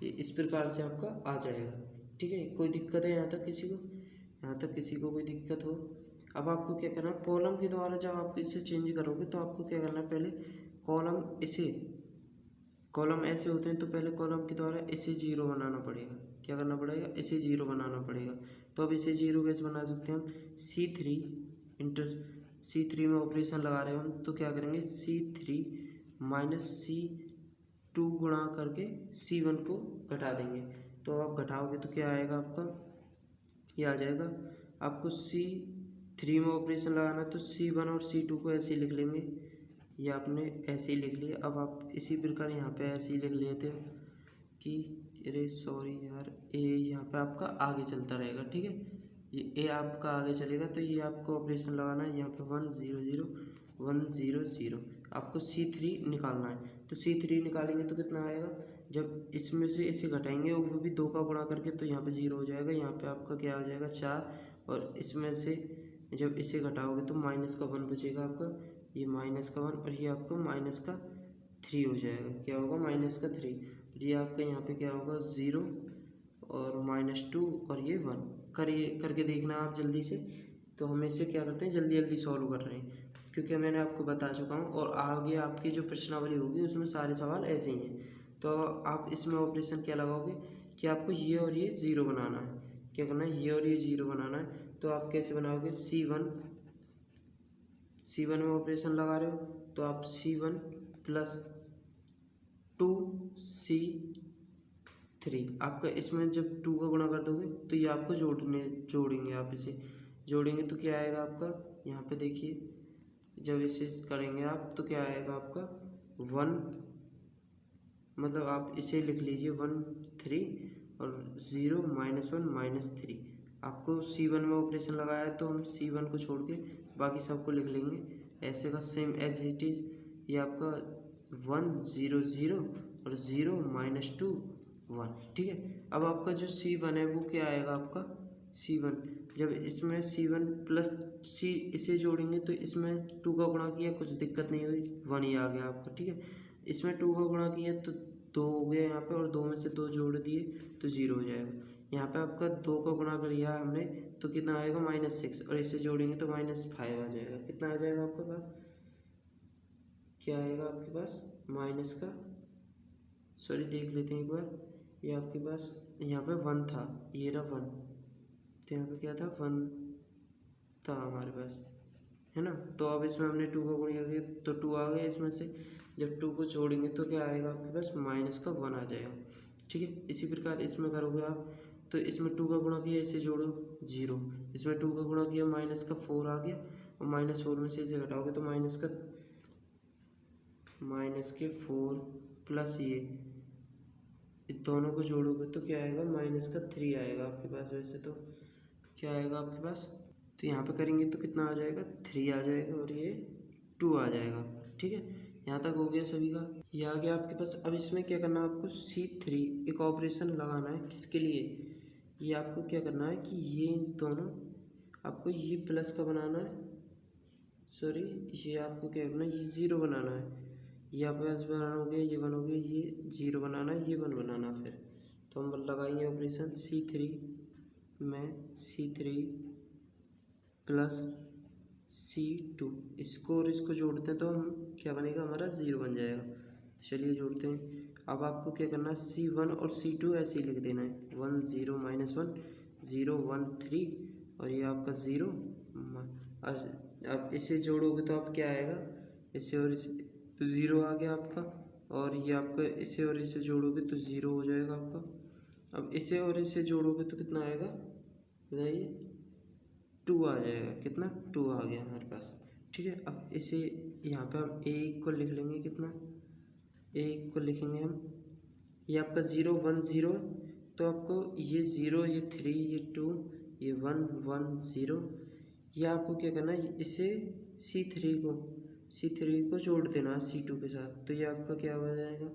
ये इस प्रकार से आपका आ जाएगा, ठीक है। कोई दिक्कत है यहाँ तक किसी को, यहाँ तक किसी को कोई दिक्कत हो। अब आपको क्या करना है, कॉलम के द्वारा जब आप इसे चेंज करोगे तो आपको क्या करना है, पहले कॉलम इसे, कॉलम ऐसे होते हैं तो पहले कॉलम के द्वारा इसे 0 बनाना पड़ेगा। क्या करना पड़ेगा, इसे 0 बनाना पड़ेगा। तो अब इसे 0 कैसे बना सकते हैं हम, C3 में ऑपरेशन लगा रहे हैं हम, तो क्या करेंगे, C3 माइनस C2 गुणा करके C1 को घटा देंगे। तो आप घटाओगे तो क्या आएगा आपका, ये आ जाएगा। आपको C3 में ऑपरेशन लगाना तो C1 और C2 को ऐसे ही लिख लेंगे, ये आपने ऐसे ही लिख लिया। अब आप इसी प्रकार यहाँ पे ऐसे ही लिख लेते हो कि, अरे सॉरी यार, ए यहाँ पे आपका आगे चलता रहेगा, ठीक है, ये ए आपका आगे चलेगा। तो ये आपको ऑपरेशन लगाना है, यहाँ पे 1 0 0 1 0 0, आपको C3 निकालना है। तो C3 निकालेंगे तो कितना आएगा, जब इसमें से इसे घटाएंगे वो भी 2 का गुणा करके, तो यहाँ पे 0 हो जाएगा, यहाँ पे आपका क्या हो जाएगा 4 और इसमें से जब इसे घटाओगे तो माइनस का 1 बचेगा आपका, ये माइनस का 1 और ये आपका माइनस का 3 हो जाएगा। क्या होगा? माइनस का 3। ये आपका यहाँ पे क्या होगा? 0 और -2 और ये 1। करके देखना आप जल्दी से। तो हम इसे क्या करते हैं, जल्दी जल्दी सॉल्व कर रहे हैं क्योंकि मैंने आपको बता चुका हूँ, और आगे आपकी जो प्रश्नावली होगी उसमें सारे सवाल ऐसे ही हैं। तो आप इसमें ऑपरेशन क्या लगाओगे कि आपको ये और ये 0 बनाना है। क्या करना है? ये और ये 0 बनाना है। तो आप कैसे बनाओगे? C1 में ऑपरेशन लगा रहे हो तो आप C1 प्लस 2C3, आपका इसमें जब 2 का गुणा कर दोगे तो ये आपको जोड़ेंगे। आप इसे जोड़ेंगे तो क्या आएगा आपका? यहाँ पे देखिए, जब इसे करेंगे आप तो क्या आएगा आपका? 1, मतलब आप इसे लिख लीजिए 1 3 और 0 -1 -3। आपको C1 में ऑपरेशन लगाया है तो हम C1 को छोड़ के बाकी सबको लिख लेंगे ऐसे का सेम एज इट इज़। ये आपका 1 0 0 और 0 -2 1। ठीक है। अब आपका जो C1 है वो क्या आएगा आपका? C1 जब इसमें C1 प्लस C इसे जोड़ेंगे तो इसमें 2 का गुणा किया, कुछ दिक्कत नहीं हुई, 1 ही आ गया आपका। ठीक है। इसमें 2 का गुणा किया तो 2 हो गया यहाँ पे, और 2 में से 2 जोड़ दिए तो 0 हो जाएगा। यहाँ पे आपका 2 का गुणा कर लिया हमने तो कितना आएगा? -6, और इसे जोड़ेंगे तो -5 आ जाएगा। कितना आ जाएगा आपके पास? क्या आएगा आपके पास? माइनस का, सॉरी देख लेते हैं एक बार, ये आपके पास यहाँ पे 1 था, ये रहा 1, तो यहाँ पे क्या था? 1 था हमारे पास, है ना। तो अब इसमें हमने 2 का गुणा किया तो 2 आ गया इसमें से। जब 2 को जोड़ेंगे तो क्या आएगा आपके पास? माइनस का 1 आ जाएगा। ठीक है। इसी प्रकार इसमें करोगे आप तो इसमें 2 का गुणा किया, इसे जोड़ो 0, इसमें 2 का गुणा किया, माइनस का 4 आ गया, और -4 में से इसे घटाओगे तो माइनस के 4 प्लस ये दोनों को जोड़ोगे तो क्या आएगा? -3 आएगा आपके पास। वैसे तो क्या आएगा आपके पास? तो यहाँ पे करेंगे तो कितना आ जाएगा? 3 आ जाएगा और ये 2 आ जाएगा। ठीक है। यहाँ तक हो गया सभी का, ये आ गया आपके पास। अब इसमें क्या करना है आपको? C3 एक ऑपरेशन लगाना है। किसके लिए? ये आपको क्या करना है कि ये दोनों आपको ये प्लस का बनाना है, सॉरी ये आपको क्या करना है? ये 0 बनाना है। ये आप पास बनाना हो गया, ये 1 हो गया, ये 0 बनाना है, ये 1 बनाना। फिर तो हम लगाएंगे ऑपरेशन C3 में C3 प्लस C2, इसको और इसको जोड़ते हैं तो हम क्या बनेगा? हमारा 0 बन जाएगा। चलिए जोड़ते हैं। अब आपको क्या करना है? C1 और C2 ऐसे ही लिख देना है, 1 0 -1 0 1 3 और ये आपका 0। अब इसे जोड़ोगे तो आप क्या आएगा? इसे और इसे तो 0 आ गया आपका, और ये आपका इसे और इसे जोड़ोगे तो 0 हो जाएगा आपका। अब इसे और इसे जोड़ोगे तो कितना आएगा बताइए? 2 आ जाएगा। कितना? 2 आ गया हमारे पास। ठीक है। अब इसे यहाँ पे हम A को लिख लेंगे, कितना? A को लिखेंगे हम, ये आपका 0 1 0, तो आपको ये 0 ये 3 ये 2 ये 1 1 0, ये आपको क्या करना है? इसे C3 को जोड़ देना है C2 के साथ, तो ये आपका क्या हो जाएगा?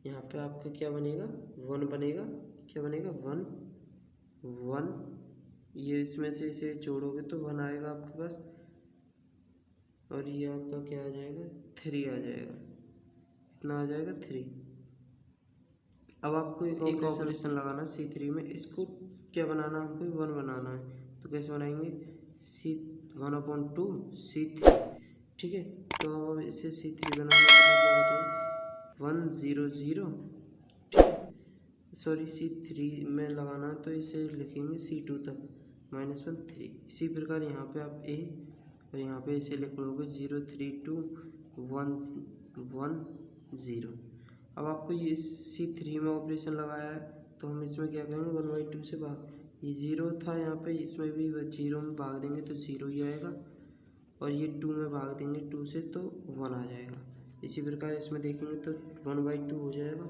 यहाँ पे आपका क्या बनेगा? 1 बनेगा। क्या बनेगा? 1 1, ये इसमें से इसे जोड़ोगे तो 1 आएगा आपके पास, और ये आपका क्या आ जाएगा? 3 आ जाएगा। कितना आ जाएगा? 3। अब आपको एक ऑपरेशन लगाना C3 में, इसको क्या बनाना है? हमको 1 बनाना है। तो कैसे बनाएंगे? C1/2 C3। ठीक है। तो अब इसे C3 बनाने के लिए क्या बताएं? 1 0 0, ठीक है, सॉरी C3 में लगाना है तो इसे लिखेंगे C2 तक, -1 3। इसी प्रकार यहाँ पे आप A और यहाँ पे इसे लिख लोगे 0 3 2 1 1 0। अब आपको ये C3 में ऑपरेशन लगाया है तो हम इसमें क्या करेंगे? 1/2 से भाग, ये 0 था यहाँ पे, इसमें भी 0 में भाग देंगे तो 0 ही आएगा, और ये 2 में भाग देंगे 2 से तो 1 आ जाएगा। इसी प्रकार इसमें देखेंगे तो 1/2 हो जाएगा,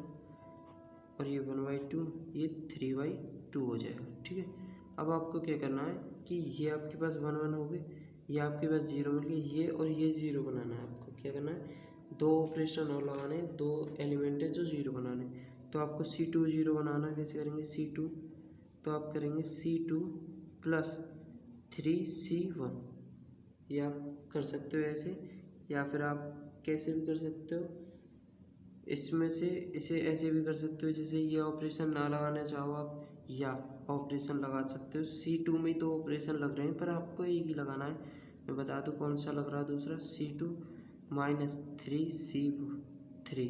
और ये 1/2, ये 3/2 हो जाएगा। ठीक है। अब आपको क्या करना है कि ये आपके पास 1 1 हो गए, ये आपके पास 0 मिल गए, ये और ये 0 बनाना है। आपको क्या करना है? 2 ऑपरेशन और लगाने, 2 एलिमेंट है जो 0 बनाने। तो आपको C2 0 बनाना है। कैसे करेंगे? C2 तो आप करेंगे C2 प्लस 3C1। ये आप कर सकते हो ऐसे, या फिर आप कैसे भी कर सकते हो। इसमें से इसे ऐसे भी कर सकते हो, जैसे ये ऑपरेशन ना लगाना चाहो आप, या ऑपरेशन लगा सकते हो। C2 में तो ऑपरेशन लग रहे हैं, पर आपको एक ही लगाना है। मैं बता दूँ कौन सा लग रहा है दूसरा, C2 माइनस 3C3।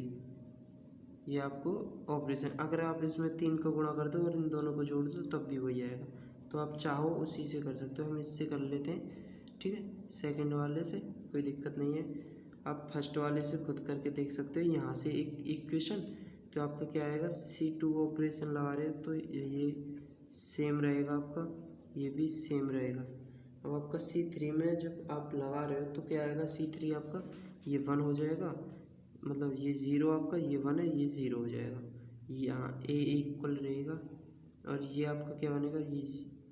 ये आपको ऑपरेशन, अगर आप इसमें 3 को गुणा कर दो और इन दोनों को जोड़ दो तब भी वही आएगा। तो आप चाहो उसी से कर सकते हो, हम इससे कर लेते हैं, ठीक है। सेकंड वाले से कोई दिक्कत नहीं है, आप फर्स्ट वाले से खुद करके देख सकते हो। यहाँ से एक इक्वेशन, तो आपका क्या आएगा, C2 ऑपरेशन लगा रहे हो तो ये सेम रहेगा आपका, ये भी सेम रहेगा। अब आपका C3 में जब आप लगा रहे हो तो क्या आएगा, C3 आपका ये 1 हो जाएगा, मतलब ये 0 आपका, ये 1 है, ये 0 हो जाएगा। यहाँ A इक्वल रहेगा, और ये आपका क्या बनेगा, ये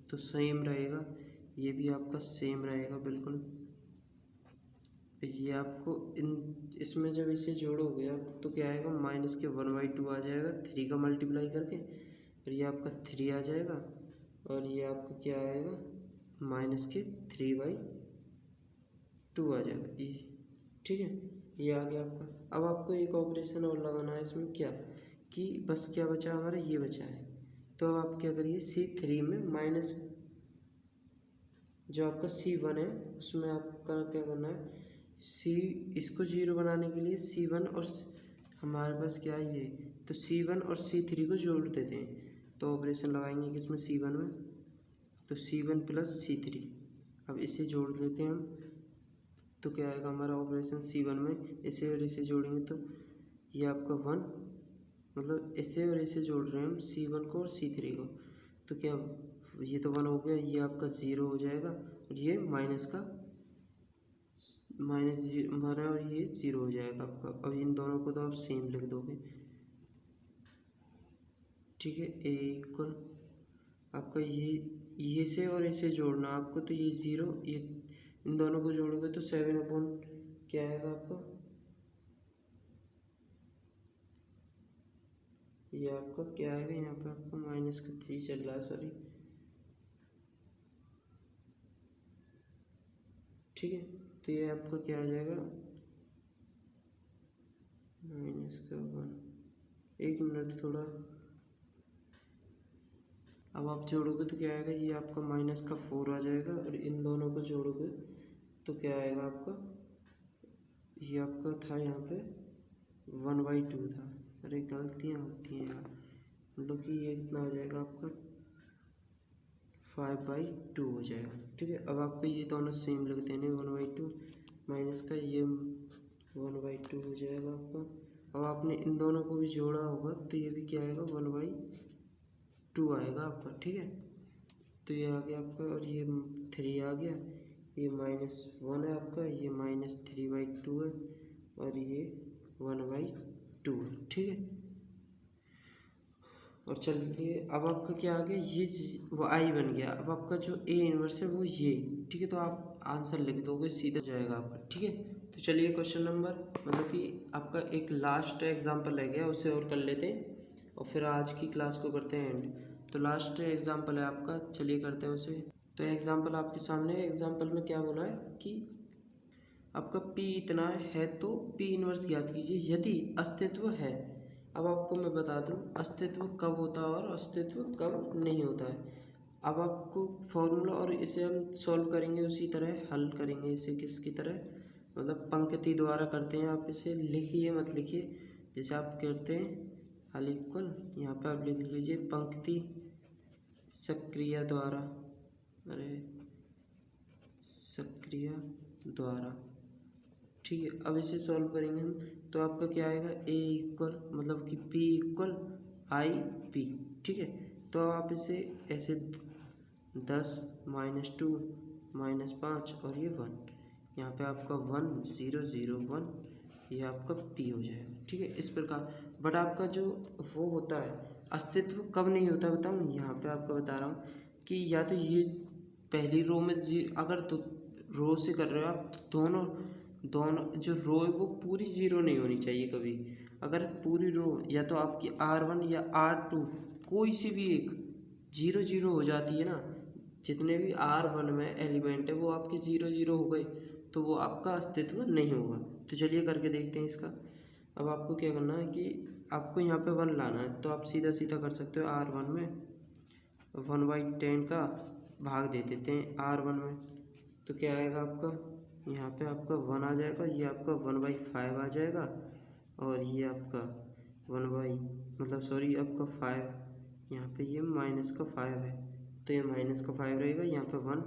तो सेम रहेगा, ये भी आपका सेम रहेगा बिल्कुल। ये आपको इसमें जब इसे जोड़ोगे आप तो क्या आएगा, माइनस के 1/2 आ जाएगा 3 का मल्टीप्लाई करके, और ये आपका 3 आ जाएगा, और ये आपका क्या आएगा, माइनस के 3/2 आ जाएगा ये, ठीक है। ये आ गया आपका। अब आपको एक ऑपरेशन और लगाना है इसमें, क्या कि बस क्या बचा हमारा, ये बचा है। तो अब आप क्या करिए, C3 में माइनस जो आपका C1 है उसमें आपका क्या करना है, इसको 0 बनाने के लिए C1 और हमारे पास क्या है ये, तो C1 और C3 को जोड़ देते हैं। तो ऑपरेशन लगाएंगे किसमें, C1 में, तो C1 प्लस C3। अब इसे जोड़ देते हैं हम, तो क्या आएगा हमारा ऑपरेशन C1 में, इसे और इसे जोड़ेंगे तो ये आपका 1, मतलब इसे और इसे जोड़ रहे हैं हम, C1 को और C3 को, तो क्या ये तो 1 हो गया, ये आपका 0 हो जाएगा, और ये माइनस हमारा, और ये 0 हो जाएगा आपका। अब इन दोनों को तो आप सेम लिख दोगे, ठीक है। A इक्वल आपका ये से और इसे जोड़ना आपको, तो ये 0, ये इन दोनों को जोड़ोगे तो 7 क्या आएगा आपका, ये आपका क्या आएगा, यहाँ पे आपका माइनस का 3 चल रहा है, सॉरी, ठीक है। तो ये आपका क्या आ जाएगा, माइनस का 1, 1 मिनट थोड़ा। अब आप जोड़ोगे तो क्या आएगा, ये आपका माइनस का 4 आ जाएगा, और इन दोनों को जोड़ोगे तो क्या आएगा आपका, ये आपका था यहाँ पे 1/2 था। अरे गलतियाँ होती हैं यार, मतलब कि ये कितना हो जाएगा आपका 5/2 हो जाएगा, ठीक है। अब आपको ये दोनों सेम लिख देने, 1/2 माइनस का ये 1/2 हो जाएगा आपका। अब आपने इन दोनों को भी जोड़ा होगा तो ये भी क्या आएगा, 1/2 आएगा आपका, ठीक है। तो ये आ गया आपका, और ये 3 आ गया, ये -1 है आपका, ये -3/2 है, और ये 1/2 है, ठीक है। और चलिए अब आपका क्या आ गया, ये वो आई बन गया। अब आपका जो A इनवर्स है वो ये, ठीक है। तो आप आंसर लिख दोगे, सीधा हो जाएगा आपका, ठीक है। तो चलिए क्वेश्चन नंबर, मतलब कि आपका एक लास्ट एग्जांपल रह गया, उसे और कर लेते हैं और फिर आज की क्लास को करते हैं एंड। तो लास्ट एग्जांपल है आपका, चलिए करते हैं उसे। तो एग्जांपल आपके सामने है। एग्जांपल में क्या बोला है कि आपका P इतना है तो P इनवर्स ज्ञात कीजिए यदि अस्तित्व है। अब आपको मैं बता दूं अस्तित्व कब होता है और अस्तित्व कब नहीं होता है। अब आपको फॉर्मूला, और इसे हम सॉल्व करेंगे उसी तरह, हल करेंगे इसे किसकी तरह, मतलब पंक्ति द्वारा करते हैं। आप इसे लिखिए मत लिखिए, जैसे आप करते हैं हल इक्वल, यहाँ पे आप लिख लीजिए पंक्ति सक्रिय द्वारा, अरे सक्रिय द्वारा, ठीक है। अब इसे सॉल्व करेंगे हम, तो आपका क्या आएगा, A इक्वल मतलब कि P इक्वल IP, ठीक है। तो आप इसे ऐसे 10 -2 -5 और ये 1, यहाँ पे आपका 1 0 0 1, ये आपका P हो जाएगा, ठीक है। इस प्रकार, बट आपका जो वो होता है अस्तित्व कब नहीं होता बताऊँ, यहाँ पे आपको बता रहा हूँ कि या तो ये पहली रो में अगर तो रो से कर रहे हो आप, तो दोनों जो रो है वो पूरी 0 नहीं होनी चाहिए कभी। अगर पूरी रो या तो आपकी R1 या R2 कोई सी भी एक 0 0 हो जाती है ना, जितने भी R1 में एलिमेंट है वो आपके 0 0 हो गए तो वो आपका अस्तित्व नहीं होगा। तो चलिए करके देखते हैं इसका। अब आपको क्या करना है कि आपको यहाँ पे 1 लाना है, तो आप सीधा सीधा कर सकते हो। R1 में 1/10 का भाग दे देते हैं R1 में, तो क्या आएगा आपका, यहाँ पे आपका 1 आ जाएगा, ये आपका 1/5 आ जाएगा, और ये आपका आपका 5, यहाँ पे ये -5 है तो ये -5 रहेगा, यहाँ पे 1।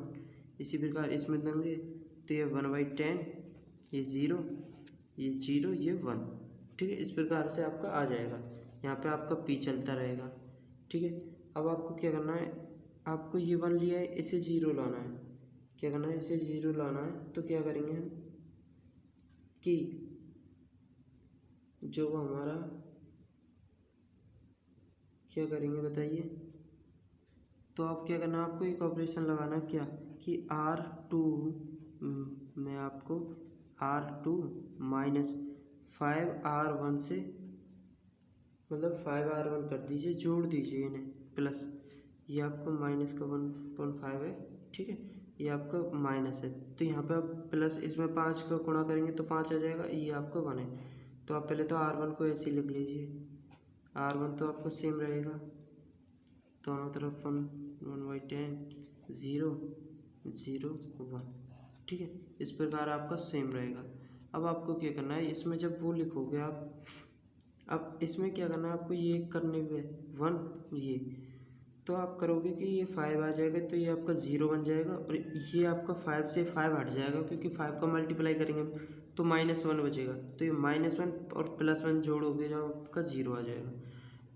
इसी प्रकार इसमें देंगे तो ये 1/10, ये 0, ये 0, ये 1। ठीक है, इस प्रकार से आपका आ जाएगा। यहाँ पे आपका p चलता रहेगा। ठीक है, अब आपको क्या करना है, आपको ये 1 लिया है, इसे 0 लाना है। क्या करना है, इसे 0 लाना है, तो क्या करेंगे हम कि जो हमारा क्या करेंगे बताइए। तो आप क्या करना है, आपको एक ऑपरेशन लगाना, क्या कि R2 में आपको R2 -5R1 से 5R1 कर दीजिए, जोड़ दीजिए इन्हें प्लस, ये आपका -1.5 है। ठीक है, ये आपका माइनस है, तो यहाँ पे आप प्लस इसमें 5 का गुणा करेंगे तो 5 आ जाएगा, ये आपका 1 है। तो आप पहले तो R1 को ऐसे ही लिख लीजिए, R1 तो आपका सेम रहेगा, दोनों तरफ 1/10, 0 0 1। ठीक है, इस प्रकार आपका सेम रहेगा। अब आपको क्या करना है, इसमें जब वो लिखोगे आप, अब इसमें क्या करना है आपको, ये करने में 1, ये तो आप करोगे कि ये 5 आ जाएगा, तो ये आपका 0 बन जाएगा, और ये आपका 5 से 5 हट जाएगा, क्योंकि 5 का मल्टीप्लाई करेंगे तो -1 बचेगा, तो ये -1 और +1 जोड़ोगे जब आपका 0 आ जाएगा।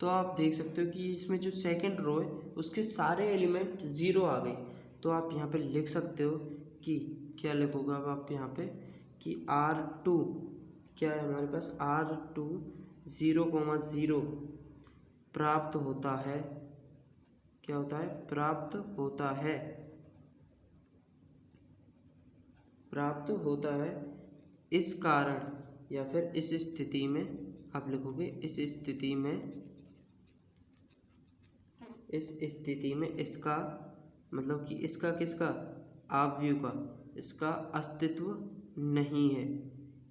तो आप देख सकते हो कि इसमें जो सेकंड रो है उसके सारे एलिमेंट 0 आ गए। तो आप यहाँ पे लिख सकते हो कि क्या लिखोगे, अब आप यहाँ पे कि R2 क्या है हमारे पास, R2 0,0 प्राप्त होता है। क्या होता है, प्राप्त होता है, प्राप्त होता है। इस कारण या फिर इस स्थिति में आप लिखोगे, इस स्थिति में इसका मतलब कि इसका किसका, आव्यूह का, इसका अस्तित्व नहीं है।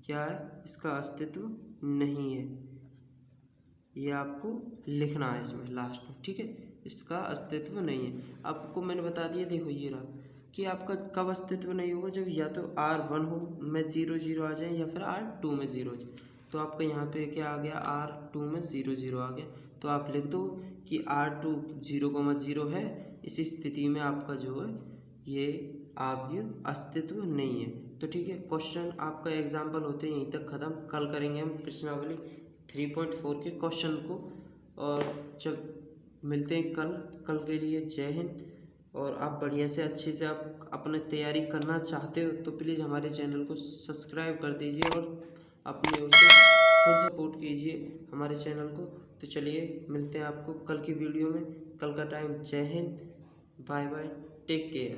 क्या है, इसका अस्तित्व नहीं है, ये आपको लिखना है इसमें लास्ट में। ठीक है, इसका अस्तित्व नहीं है। आपको मैंने बता दिया, देखो ये रहा कि आपका कब अस्तित्व नहीं होगा, जब या तो R1 हो में 0 0 आ जाए, या फिर R2 में 0 आ जाए। तो आपका यहाँ पे क्या आ गया, R2 में 0 0 आ गया, तो आप लिख दो कि R2 0,0 है। इस स्थिति में आपका जो है ये आव्यूह अस्तित्व नहीं है। तो ठीक है, क्वेश्चन आपका एग्जाम्पल होते हैं यहीं तक ख़त्म। कल करेंगे हम प्रश्नावली 3.4 के क्वेश्चन को, और जब मिलते हैं कल के लिए जय हिंद। और आप बढ़िया से अच्छे से आप अपने तैयारी करना चाहते हो तो प्लीज़ हमारे चैनल को सब्सक्राइब कर दीजिए और अपने उसे फुल सपोर्ट कीजिए हमारे चैनल को। तो चलिए मिलते हैं आपको कल की वीडियो में। कल का टाइम, जय हिंद, बाय बाय, टेक केयर।